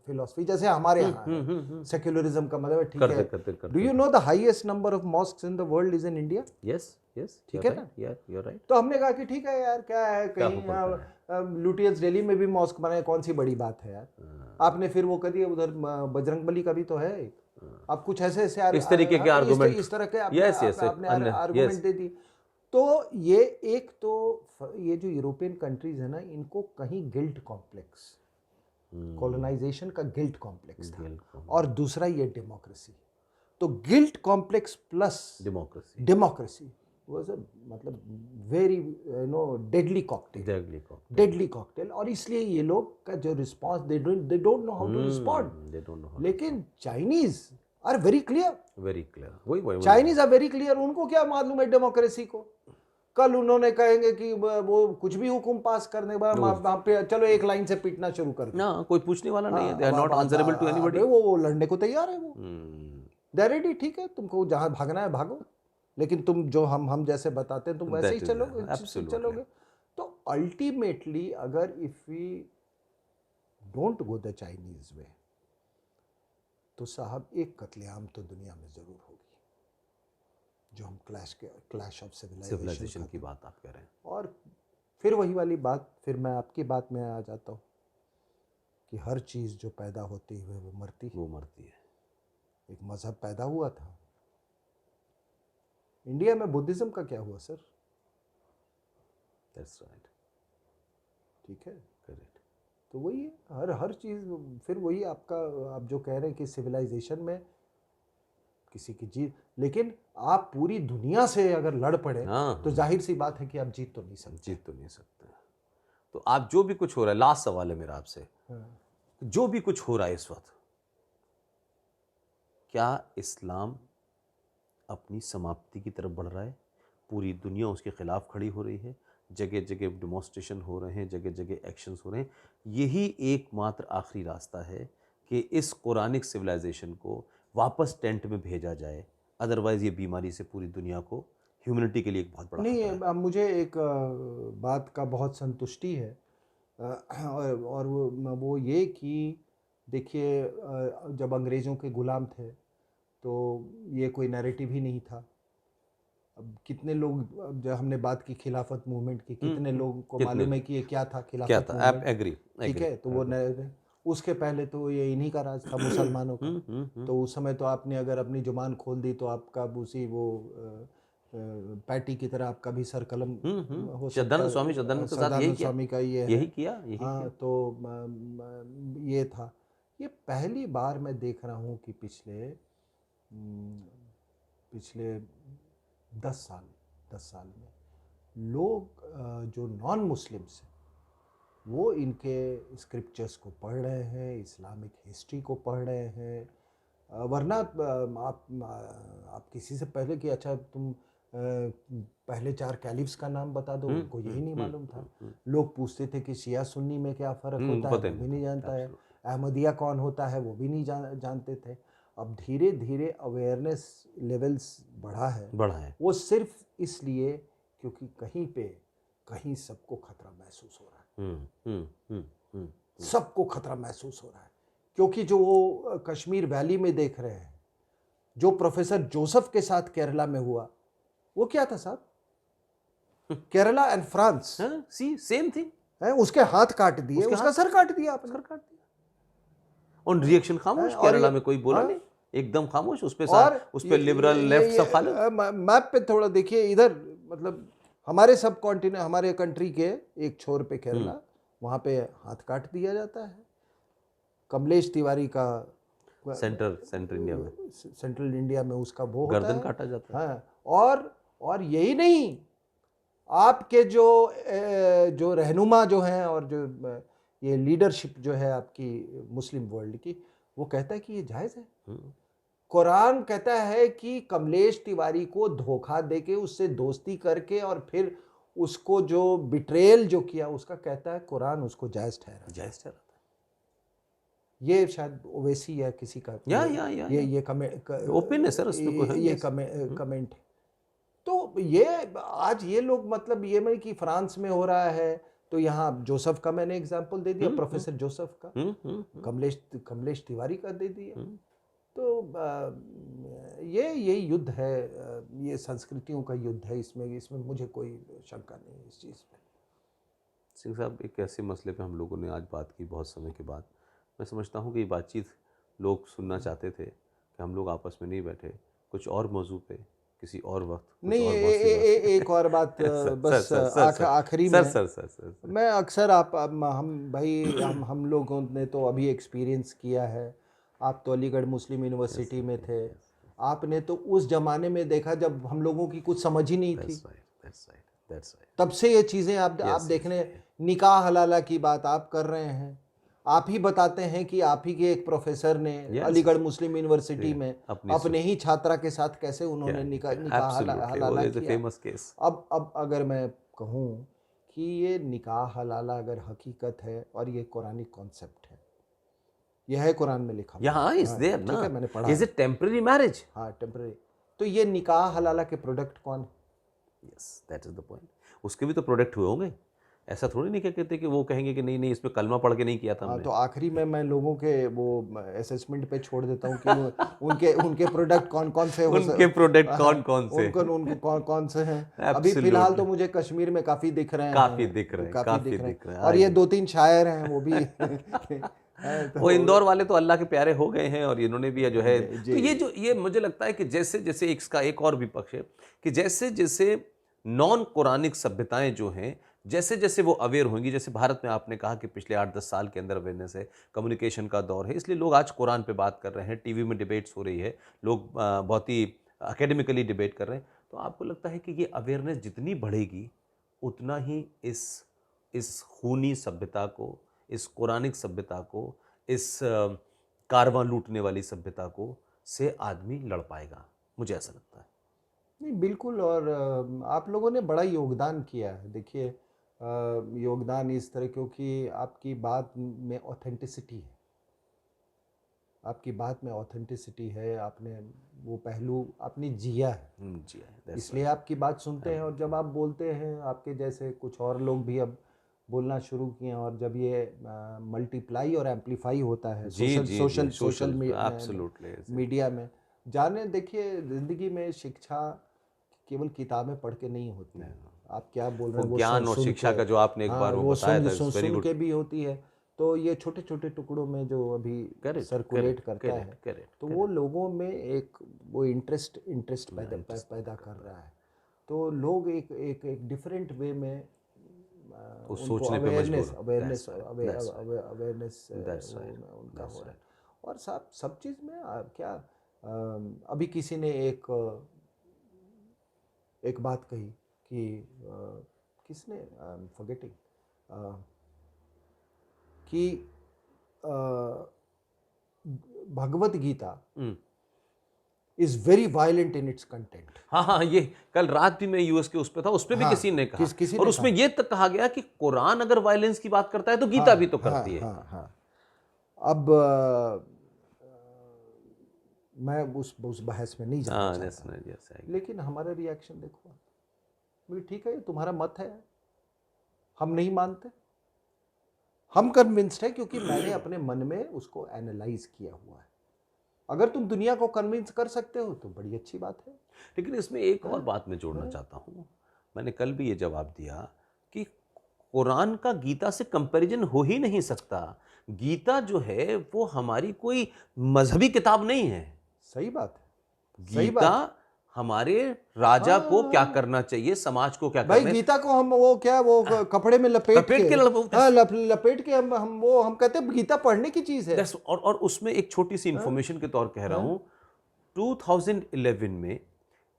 फिलोसफी जैसे हमारे यहाँ है। सेक्युलरिज्म का मतलब है ठीक है। करते do you know the highest number of mosques in the world is in India? Yes yes, ठीक है ना? you're right. तो हमने कहा कि ठीक है यार, क्या है, क्या कहीं हो पड़ता है? लुटियंस दिल्ली में भी मॉस्क बनाए, कौन सी बड़ी बात है यार। आपने फिर वो कर दिया उधर, बजरंगबली का भी तो है एक। आप कुछ ऐसे ऐसे इस तरीके के आर्गुमेंट, इस तरह के यस यस, आपने आर्गुमेंट दे दी। तो ये एक तो ये जो यूरोपियन कंट्रीज है ना, इनको कहीं गिल्ट कॉम्प्लेक्स, कॉलोनाइजेशन का गिल्ट कॉम्प्लेक्स था, और दूसरा ये डेमोक्रेसी। तो guilt complex plus democracy was a मतलब वेरी डेडली कॉकटेल। और इसलिए ये लोग का जो response, they don't know how to respond. लेकिन चाइनीज आर वेरी क्लियर, वही चाइनीज आर वेरी क्लियर। उनको क्या मालूम है डेमोक्रेसी को? कल उन्होंने कहेंगे कि वो कुछ भी हुकुम पास करने के बाद वहाँ पे चलो एक लाइन से पीटना शुरू कर दो, ना कोई पूछने वाला नहीं है, they are not answerable to anybody. वो लड़ने को तैयार है, वो दे आर रेडी। ठीक है, तुमको जहाँ भागना है भागो, लेकिन तुम जो हम जैसे बताते हैं तुम वैसे ही चलोगे। तो अल्टीमेटली अगर if we don't go the Chinese way, तो साहब एक कत्लेआम तो दुनिया में जरूर होगी, जो हम क्लैश ऑफ सिविलाइजेशन की बात आप कह रहे हैं। और फिर वही वाली बात, फिर मैं आपकी बात में आ जाता हूँ कि हर चीज़ जो पैदा होती है वो मरती है। एक मज़हब पैदा हुआ था इंडिया में, बुद्धिज़्म का क्या हुआ सर? दैट्स राइट, ठीक है, करेक्ट। तो वही है हर चीज़। फिर वही आपका, आप जो कह रहे हैं कि सिविलाइजेशन में किसी की जीत, लेकिन आप पूरी दुनिया से अगर लड़ पड़े तो जाहिर सी बात है कि आप जीत तो नहीं सकते। तो आप जो भी कुछ हो रहा है, लास्ट सवाल है मेरा आपसे, जो भी कुछ हो रहा है इस वक्त, क्या इस्लाम अपनी समाप्ति की तरफ बढ़ रहा है? पूरी दुनिया उसके ख़िलाफ़ खड़ी हो रही है, जगह जगह डिमॉन्स्ट्रेशन हो रहे हैं, जगह जगह एक्शंस हो रहे हैं। यही एकमात्र आखिरी रास्ता है कि इस कुरानिक सिविलाइजेशन को वापस टेंट में भेजा जाए, अदरवाइज़ ये बीमारी से पूरी दुनिया को, ह्यूमैनिटी के लिए एक बहुत बड़ा नहीं, खतरा है। मुझे एक बात का बहुत संतुष्टि है, और वो ये कि देखिए, जब अंग्रेज़ों के गुलाम थे तो ये कोई नैरेटिव ही नहीं था। अब कितने लोग, अब जब हमने बात की खिलाफत मूवमेंट की, कितने लोगों को कितने मालूम है लोग, कि ये क्या था क्या खिलाफत था, आप मूवमेंट। एग्री, ठीक एग्री, है, तो वो उसके पहले तो ये इन्हीं का राज था, मुसलमानों का। तो उस समय तो आपने अगर अपनी जुबान खोल दी तो आपका उसी वो पैटी की तरह आपका भी सर कलम हो सकता श्रद्धानंद स्वामी, है। श्रद्धानंद के साथ यही सदानंद किया, स्वामी का ये है। यही किया, यही हाँ, किया। तो ये था। ये पहली बार मैं देख रहा हूँ कि पिछले 10 साल में लोग, जो नॉन मुस्लिम्स हैं, वो इनके स्क्रिप्चर्स को पढ़ रहे हैं, इस्लामिक हिस्ट्री को पढ़ रहे हैं। वरना आप किसी से पहले कि अच्छा तुम पहले 4 कैलिफ्स का नाम बता दो, उनको यही नहीं मालूम था। लोग पूछते थे कि शिया सुन्नी में क्या फ़र्क होता है, पता ही वो भी नहीं नहीं था, जानता है। absolutely। अहमदिया कौन होता है, वो भी नहीं जानते थे। अब धीरे धीरे अवेयरनेस लेवल्स बढ़ा है। बढ़ा है। वो सिर्फ इसलिए क्योंकि कहीं सबको खतरा महसूस हो रहा है। सबको खतरा महसूस हो रहा है, क्योंकि जो वो कश्मीर वैली में देख रहे हैं, जो प्रोफेसर जोसेफ के साथ केरला में हुआ, वो क्या था साहब? Kerala and France see same thing, है, उसके हाथ काट दिए, उसके उसका हाथ सर काट दिया आपने। सर काट दिया, और रिएक्शन खामोश, और केरला ये, में कोई बोला हाँ, नहीं, एकदम खामोश। उस पे और उस पे लिबरल लेफ्ट सब खा लो। मैप पे थोड़ा देखिए इधर, मतलब हमारे सब कॉन्टिनेंट, हमारे कंट्री के एक छोर पे केरला, वहाँ पे हाथ काट दिया जाता है। कमलेश तिवारी का सेंटर इंडिया में सेंट्रल इंडिया में उसका वो होता गर्दन है। काटा जाता है। हाँ, और यही नहीं, आपके जो रहनुमा जो हैं, और जो ये लीडरशिप जो है आपकी मुस्लिम वर्ल्ड की, वो कहता है कि ये जायज़ है। कुरान कहता है कि कमलेश तिवारी को धोखा देके, उससे दोस्ती करके, और फिर उसको जो बिट्रेयल जो किया, उसका कहता है कुरान उसको जायज़ ठहरा। जायज़ ठहराता ये शायद ओवैसी या किसी का है। ये ओपन है सर, उसमें कोई ये कमेंट है। तो ये आज ये लोग, मतलब ये नहीं कि फ्रांस में हो रहा है तो यहाँ जोसेफ का मैंने एग्जांपल दे दिया, प्रोफेसर जोसेफ का, कमलेश तिवारी का दे दिया। तो ये युद्ध है, ये संस्कृतियों का युद्ध है। इसमें मुझे कोई शंका नहीं है इस चीज़ में। सिंह साहब, एक ऐसे मसले पे हम लोगों ने आज बात की बहुत समय के बाद। मैं समझता हूँ कि ये बातचीत लोग सुनना चाहते थे कि हम लोग आपस में नहीं बैठे, कुछ और मौजू पे किसी और वक्त कुछ नहीं, और बहुत एक और बात बस आखिरी में। सर मैं अक्सर हम भाई, हम लोगों ने तो अभी एक्सपीरियंस किया है। आप तो अलीगढ़ मुस्लिम यूनिवर्सिटी में थे, आपने तो उस जमाने में देखा जब हम लोगों की कुछ समझ ही नहीं थी। तब से ये चीज़ें आप देखने, निकाह हलाला की बात आप कर रहे हैं। आप ही बताते हैं कि आप ही के एक प्रोफेसर ने अलीगढ़ मुस्लिम यूनिवर्सिटी में अपने ही छात्रा के साथ कैसे उन्होंने निकाह हलाला किया। अब अगर मैं कहूँ कि ये निकाह हलाला अगर हकीकत है और ये कुरानिक कॉन्सेप्ट है, यह है कुरान में लिखा, यहाँ इज देयर ना, ठीक है, मैंने पढ़ा। Is it temporary marriage? हाँ, टेम्पररी। तो ये निकाह हलाला के प्रोडक्ट कौन है? Yes, that is the point. उसके भी तो प्रोडक्ट हुए होंगे, ऐसा थोड़ी नहीं कहते कि वो कहेंगे कि नहीं इसमें कलमा पढ़ के नहीं किया था हमने। तो आखिरी में मैं लोगों के वो असेसमेंट पे छोड़ देता हूँ कि उनके प्रोडक्ट कौन कौन से उनके प्रोडक्ट कौन कौन से, उनको कौन कौन से हैं। अभी फिलहाल तो मुझे कश्मीर में काफ़ी दिख रहे हैं, काफ़ी दिख रहे हैं। और ये 2-3 शायर हैं वो भी वो इंदौर वाले तो अल्लाह के प्यारे हो गए हैं, और इन्होंने भी जो है, तो ये मुझे लगता है कि जैसे जैसे इसका एक और विपक्ष है कि जैसे जैसे नॉन कुरानिक सभ्यताएं जो हैं, जैसे जैसे वो अवेयर होंगी, जैसे भारत में आपने कहा कि पिछले 8-10 साल के अंदर अवेयरनेस है, कम्युनिकेशन का दौर है, इसलिए लोग आज कुरान पे बात कर रहे हैं, टीवी में डिबेट्स हो रही है, लोग बहुत ही एकेडमिकली डिबेट कर रहे हैं। तो आपको लगता है कि ये अवेयरनेस जितनी बढ़ेगी उतना ही इस खूनी सभ्यता को, इस कुरानिक सभ्यता को, इस कारवां लूटने वाली सभ्यता को से आदमी लड़ पाएगा? मुझे ऐसा लगता है। नहीं बिल्कुल। और आप लोगों ने बड़ा योगदान किया है। देखिए योगदान इस तरह, क्योंकि आपकी बात में ऑथेंटिसिटी है, आपकी बात में ऑथेंटिसिटी है, आपने वो पहलू आपने जिया है, जी that's इसलिए आपकी बात सुनते हैं। और जब आप बोलते हैं, आपके जैसे कुछ और लोग भी अब बोलना शुरू किए हैं, और जब ये मल्टीप्लाई और एम्पलीफाई होता है जी सोशल जी सोशल जी सोशल एब्सोल्युटली मीडिया में, जाने देखिए ज़िंदगी में शिक्षा केवल किताबें पढ़ के नहीं होती है। आप क्या बोल रहे वो हैं वो सुन ज्ञान और सुन शिक्षा के, का जो आपने एक हाँ बार वो वो बताया था, सुन इट्स वेरी सुन गुड। के भी होती है। तो ये छोटे छोटे टुकड़ों में जो अभी करेक्ट सर्कुलेट करेक्ट करता करेक्ट है, करेक्ट तो वो लोगों में एक वो इंटरेस्ट पैदा interest पैदा कर रहा है। तो लोग एक एक एक डिफरेंट वे में वो उनको सोचने पे मजबूर अवेयरनेस हो। Awareness that's right awareness that's right उनका दैट्स हो रहा है। राइट और सब चीज़ में क्या अभी किसी ने एक बात कही कि किसने, फॉरगेटिंग, कि Bhagavad Gita is very violent in its content. हाँ हाँ, ये कल रात भी मैं यूएस के उस पे था, उस पे भी हाँ, किसी ने कहा, किसी और ने उसमें कहा। ये तक कहा गया कि कुरान अगर वायलेंस की बात करता है तो गीता हाँ भी तो हाँ करती है। हाँ हाँ। अब मैं उस बहस में नहीं जाना हाँ चाहता, yes, लेकिन हमारा रिएक्शन देखो, भाई ठीक है ये तुम्हारा मत है, हम नहीं मानते, हम कन्विंस्ड है क्योंकि मैंने अपने मन में उसको एनालाइज किया हुआ है। अगर तुम दुनिया को कन्विंस कर सकते हो तो बड़ी अच्छी बात है। लेकिन इसमें एक और बात मैं जोड़ना चाहता हूँ, मैंने कल भी ये जवाब दिया कि कुरान का गीता से कंपैरिजन हो ही नहीं सकता। गीता जो है वो हमारी कोई मजहबी किताब नहीं है। सही बात है, सही गीता बात। हमारे राजा को क्या हाँ करना चाहिए, समाज को क्या भाई करना है, गीता को हम वो क्या वो कपड़े में लपेट के, हाँ लपेट के हम कहते हैं गीता पढ़ने की चीज है। और उसमें एक छोटी सी इंफॉर्मेशन के तौर कह रहा हूं, 2011 में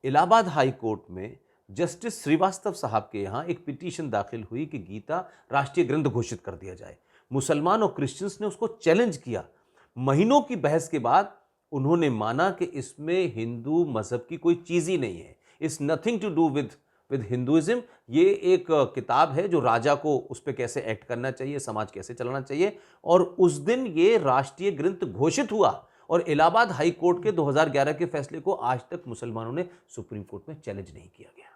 इलाहाबाद हाई कोर्ट में जस्टिस श्रीवास्तव साहब के यहाँ एक पिटीशन दाखिल हुई कि गीता राष्ट्रीय ग्रंथ घोषित कर दिया जाए। मुसलमान और क्रिश्चियंस ने उसको चैलेंज किया। महीनों की बहस के बाद उन्होंने माना कि इसमें हिंदू मजहब की कोई चीज ही नहीं है, it's nothing to do with Hinduism. ये एक किताब है जो राजा को उस पर कैसे एक्ट करना चाहिए, समाज कैसे चलाना चाहिए, और उस दिन ये राष्ट्रीय ग्रंथ घोषित हुआ। और इलाहाबाद हाई कोर्ट के 2011 के फैसले को आज तक मुसलमानों ने सुप्रीम कोर्ट में चैलेंज नहीं किया गया।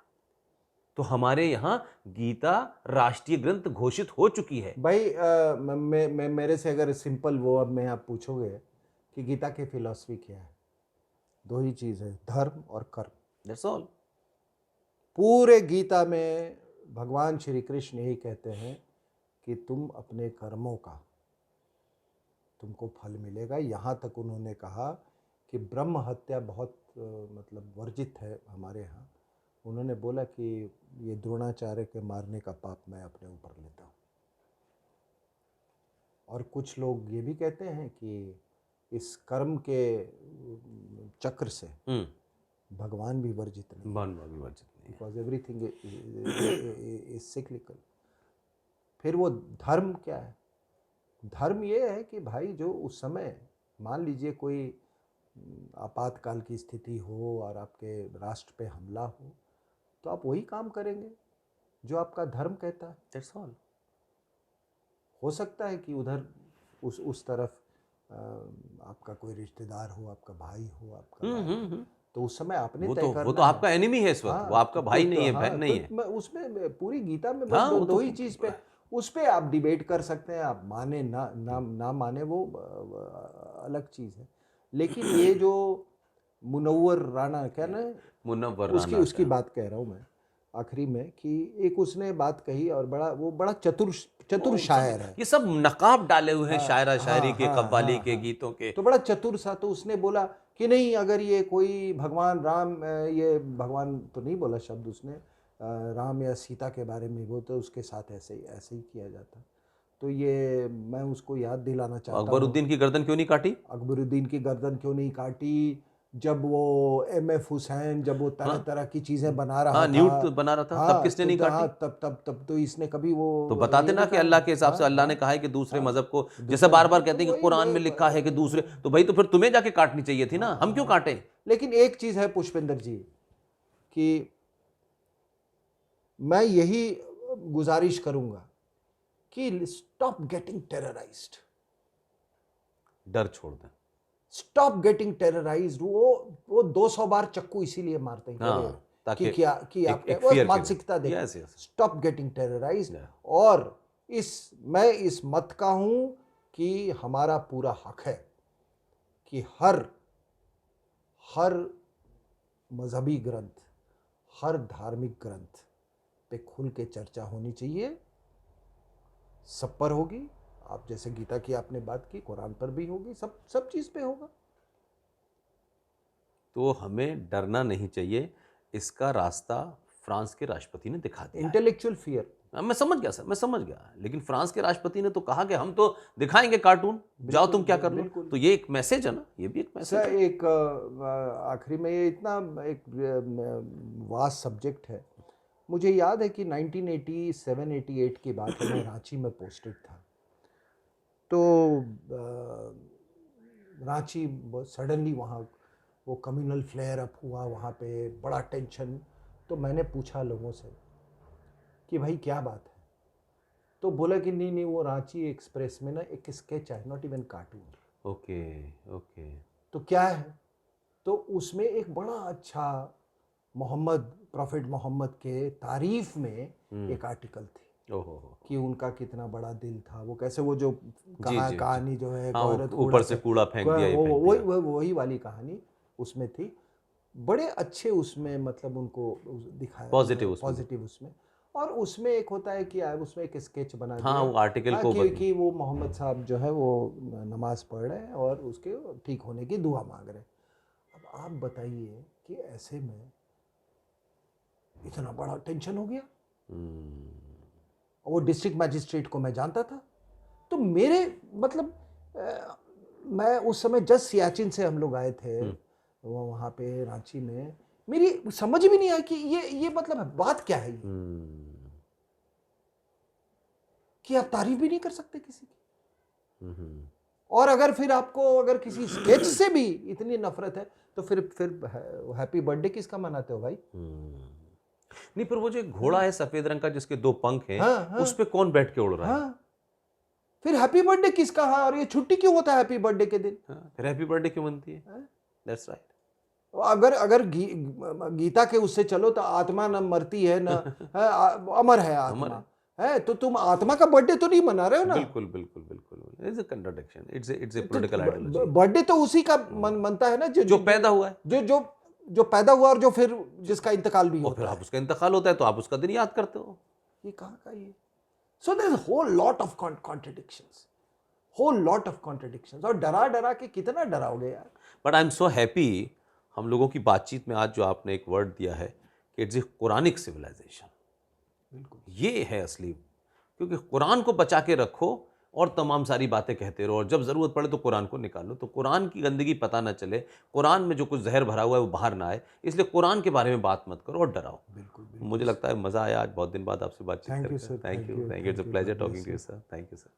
तो हमारे यहाँ गीता राष्ट्रीय ग्रंथ घोषित हो चुकी है। भाई मेरे से अगर सिंपल वो अब मैं आप पूछोगे कि गीता की फिलॉसफी क्या है, दो ही चीज है, धर्म और कर्म, दैट्स ऑल। पूरे गीता में भगवान श्री कृष्ण यही कहते हैं कि तुम अपने कर्मों का तुमको फल मिलेगा। यहाँ तक उन्होंने कहा कि ब्रह्म हत्या बहुत मतलब वर्जित है हमारे यहाँ। उन्होंने बोला कि ये द्रोणाचार्य के मारने का पाप मैं अपने ऊपर लेता हूँ। और कुछ लोग ये भी कहते हैं कि इस कर्म के चक्र से भगवान भी वर्जित नहीं, बिकॉज एवरीथिंग इज सिक्लिकल। फिर वो धर्म क्या है? धर्म ये है कि भाई जो उस समय मान लीजिए कोई आपातकाल की स्थिति हो और आपके राष्ट्र पे हमला हो, तो आप वही काम करेंगे जो आपका धर्म कहता है। That's all. हो सकता है कि उधर उस तरफ आपका कोई रिश्तेदार हो, आपका भाई हो, आपका तो उस समय आपने तय करना, वो तो आपका एनिमी है इस वक्त। हाँ, वो आपका भाई नहीं है, बहन नहीं है। तो उसमें पूरी गीता में हाँ, दो ही चीज पे, उस पे आप डिबेट कर सकते हैं, आप माने ना माने वो अलग चीज है। लेकिन ये जो मुनव्वर राणा क्या ना, मुनव्वर उसकी बात कह रहा हूँ मैं आखिरी में, कि एक उसने बात कही और बड़ा चतुर शायर है। ये सब नकाब डाले हुए हैं शायरा शायरी के, कव्वाली के, गीतों के। तो बड़ा चतुर सा, तो उसने बोला कि नहीं, अगर ये कोई भगवान राम, ये भगवान तो नहीं बोला शब्द उसने, राम या सीता के बारे में वो, तो उसके साथ ऐसे ही किया जाता। तो ये मैं उसको याद दिलाना चाहता हूँ। अकबरुद्दीन की गर्दन क्यों नहीं काटी? अकबरुद्दीन की गर्दन क्यों नहीं काटी? जब वो M.F. हुसैन जब वो तरह की चीजें बना रहा था, न्यूट बना रहा था, तब किसने नहीं काटी? तब तो इसने कभी वो तो बताते ना कि अल्लाह के हिसाब से अल्लाह ने कहा है कि दूसरे मजहब को, जैसे बार बार कहते हैं कि कुरान में लिखा है कि दूसरे, तो भाई तो फिर तुम्हें जाके काटनी चाहिए थी ना, हम क्यों काटे? लेकिन एक चीज है पुष्पेंद्र जी, कि मैं यही गुजारिश करूंगा कि स्टॉप गेटिंग टेरराइज्ड, डर छोड़ दें। Stop getting terrorized. वो 200 बार चक्कू इसीलिए मारते हैं हाँ, ताकि कि क्या कि एक आपने एक वो fear के मानसिकता लिए। देखो। Yes, yes. Stop getting terrorized. Yeah. और मैं इस मत का हूं कि हमारा पूरा हक है कि हर मजहबी ग्रंथ, हर धार्मिक ग्रंथ पे खुल के चर्चा होनी चाहिए। सब पर होगी, आप जैसे गीता की आपने बात की, कुरान पर भी होगी, सब चीज पे होगा। तो हमें डरना नहीं चाहिए। इसका रास्ता फ्रांस के राष्ट्रपति ने दिखा दिया है। Intellectual fear. मैं समझ गया सर, मैं समझ गया, लेकिन फ्रांस के राष्ट्रपति ने तो कहा कि हम तो दिखाएंगे कार्टून, जाओ तुम क्या कर लो। बिल्कुल। तो ये एक मैसेज है ना, ये भी एक मैसेज सर है। एक आखिरी में, ये इतना एक वास्ट सब्जेक्ट है। मुझे याद है कि 1987-88 की बात है, मैं रांची में पोस्टेड था। तो रांची सडनली वहाँ वो कम्युनल फ्लेयर अप हुआ, वहाँ पे बड़ा टेंशन। तो मैंने पूछा लोगों से कि भाई क्या बात है, तो बोला कि नहीं वो रांची एक्सप्रेस में ना एक स्केच है, not even cartoon. Okay okay. तो क्या है, तो उसमें एक बड़ा अच्छा प्रॉफेट मोहम्मद के तारीफ में एक आर्टिकल थी। ओहो। कि उनका कितना बड़ा दिल था, वो कैसे वो जो जी। कहानी जो है, हाँ, औरत ऊपर से कूड़ा फेंक दिया, ये फेंक दिया। वही वाली कहानी उसमें थी। बड़े अच्छे उसमें मतलब उनको दिखाया, पॉजिटिव उसमें। और उसमें एक होता है कि उसमें एक स्केच बना दिया। हाँ, वो आर्टिकल को कि वो मोहम्मद साहब जो है वो नमाज पढ़ रहे हैं और उसके ठीक होने की दुआ मांग रहे हैं। अब आप बताइए कि ऐसे में इतना बड़ा टेंशन हो गया। वो डिस्ट्रिक्ट मैजिस्ट्रेट को मैं जानता था। तो मेरे मतलब मैं उस समय जस्ट सियाचिन से हम लोग आए थे वहाँ पे रांची में, मेरी समझ भी नहीं आई कि ये मतलब बात क्या है ये, कि आप तारीफ भी नहीं कर सकते किसी की। और अगर किसी स्केच से भी इतनी नफरत है तो फिर हैप्पी बर्थडे किसका मनाते हो भाई? नहीं, पर वो जो घोड़ा है सफेद रंग का जिसके 2 पंख हैं, उस पे कौन बैठ के उड़ रहा है? फिर हैप्पी बर्थडे किसका है? और ये छुट्टी क्यों होता है हैप्पी बर्थडे के दिन? फिर हैप्पी बर्थडे क्यों बनती है? That's right. अगर गीता के उससे चलो तो आत्मा न मरती है न अमर है आत्मा है, तो तुम आत्मा का बर्थडे तो नहीं मना रहे हो ना? बिल्कुल बिल्कुल बिल्कुल। It's a contradiction, it's a political ideology. Birthday तो उसी का मनता है ना जो पैदा हुआ है, जो पैदा हुआ और जो फिर जिसका इंतकाल भी होता है। है। आप उसका इंतकाल होता है तो आप उसका दिन याद करते हो। ये कहाँ का ये? So there is a whole lot of contradictions, और डरा के कितना डराओगे यार। But I am so happy हम लोगों की बातचीत में आज जो आपने एक वर्ड दिया है कि इट्स ए कुरानिक सिविलाइजेशन। बिल्कुल, ये है असली, क्योंकि कुरान को बचा के रखो और तमाम सारी बातें कहते रहो, और जब ज़रूरत पड़े तो कुरान को निकालो, तो कुरान की गंदगी पता ना चले, कुरान में जो कुछ जहर भरा हुआ है वो बाहर ना आए। इसलिए कुरान के बारे में बात मत करो और डराओ। बिल्कुल। मुझे लगता है मज़ा आया आज, बहुत दिन बाद आपसे बातचीत करके। Sir, thank you. It's a pleasure talking to you sir. Thank you sir.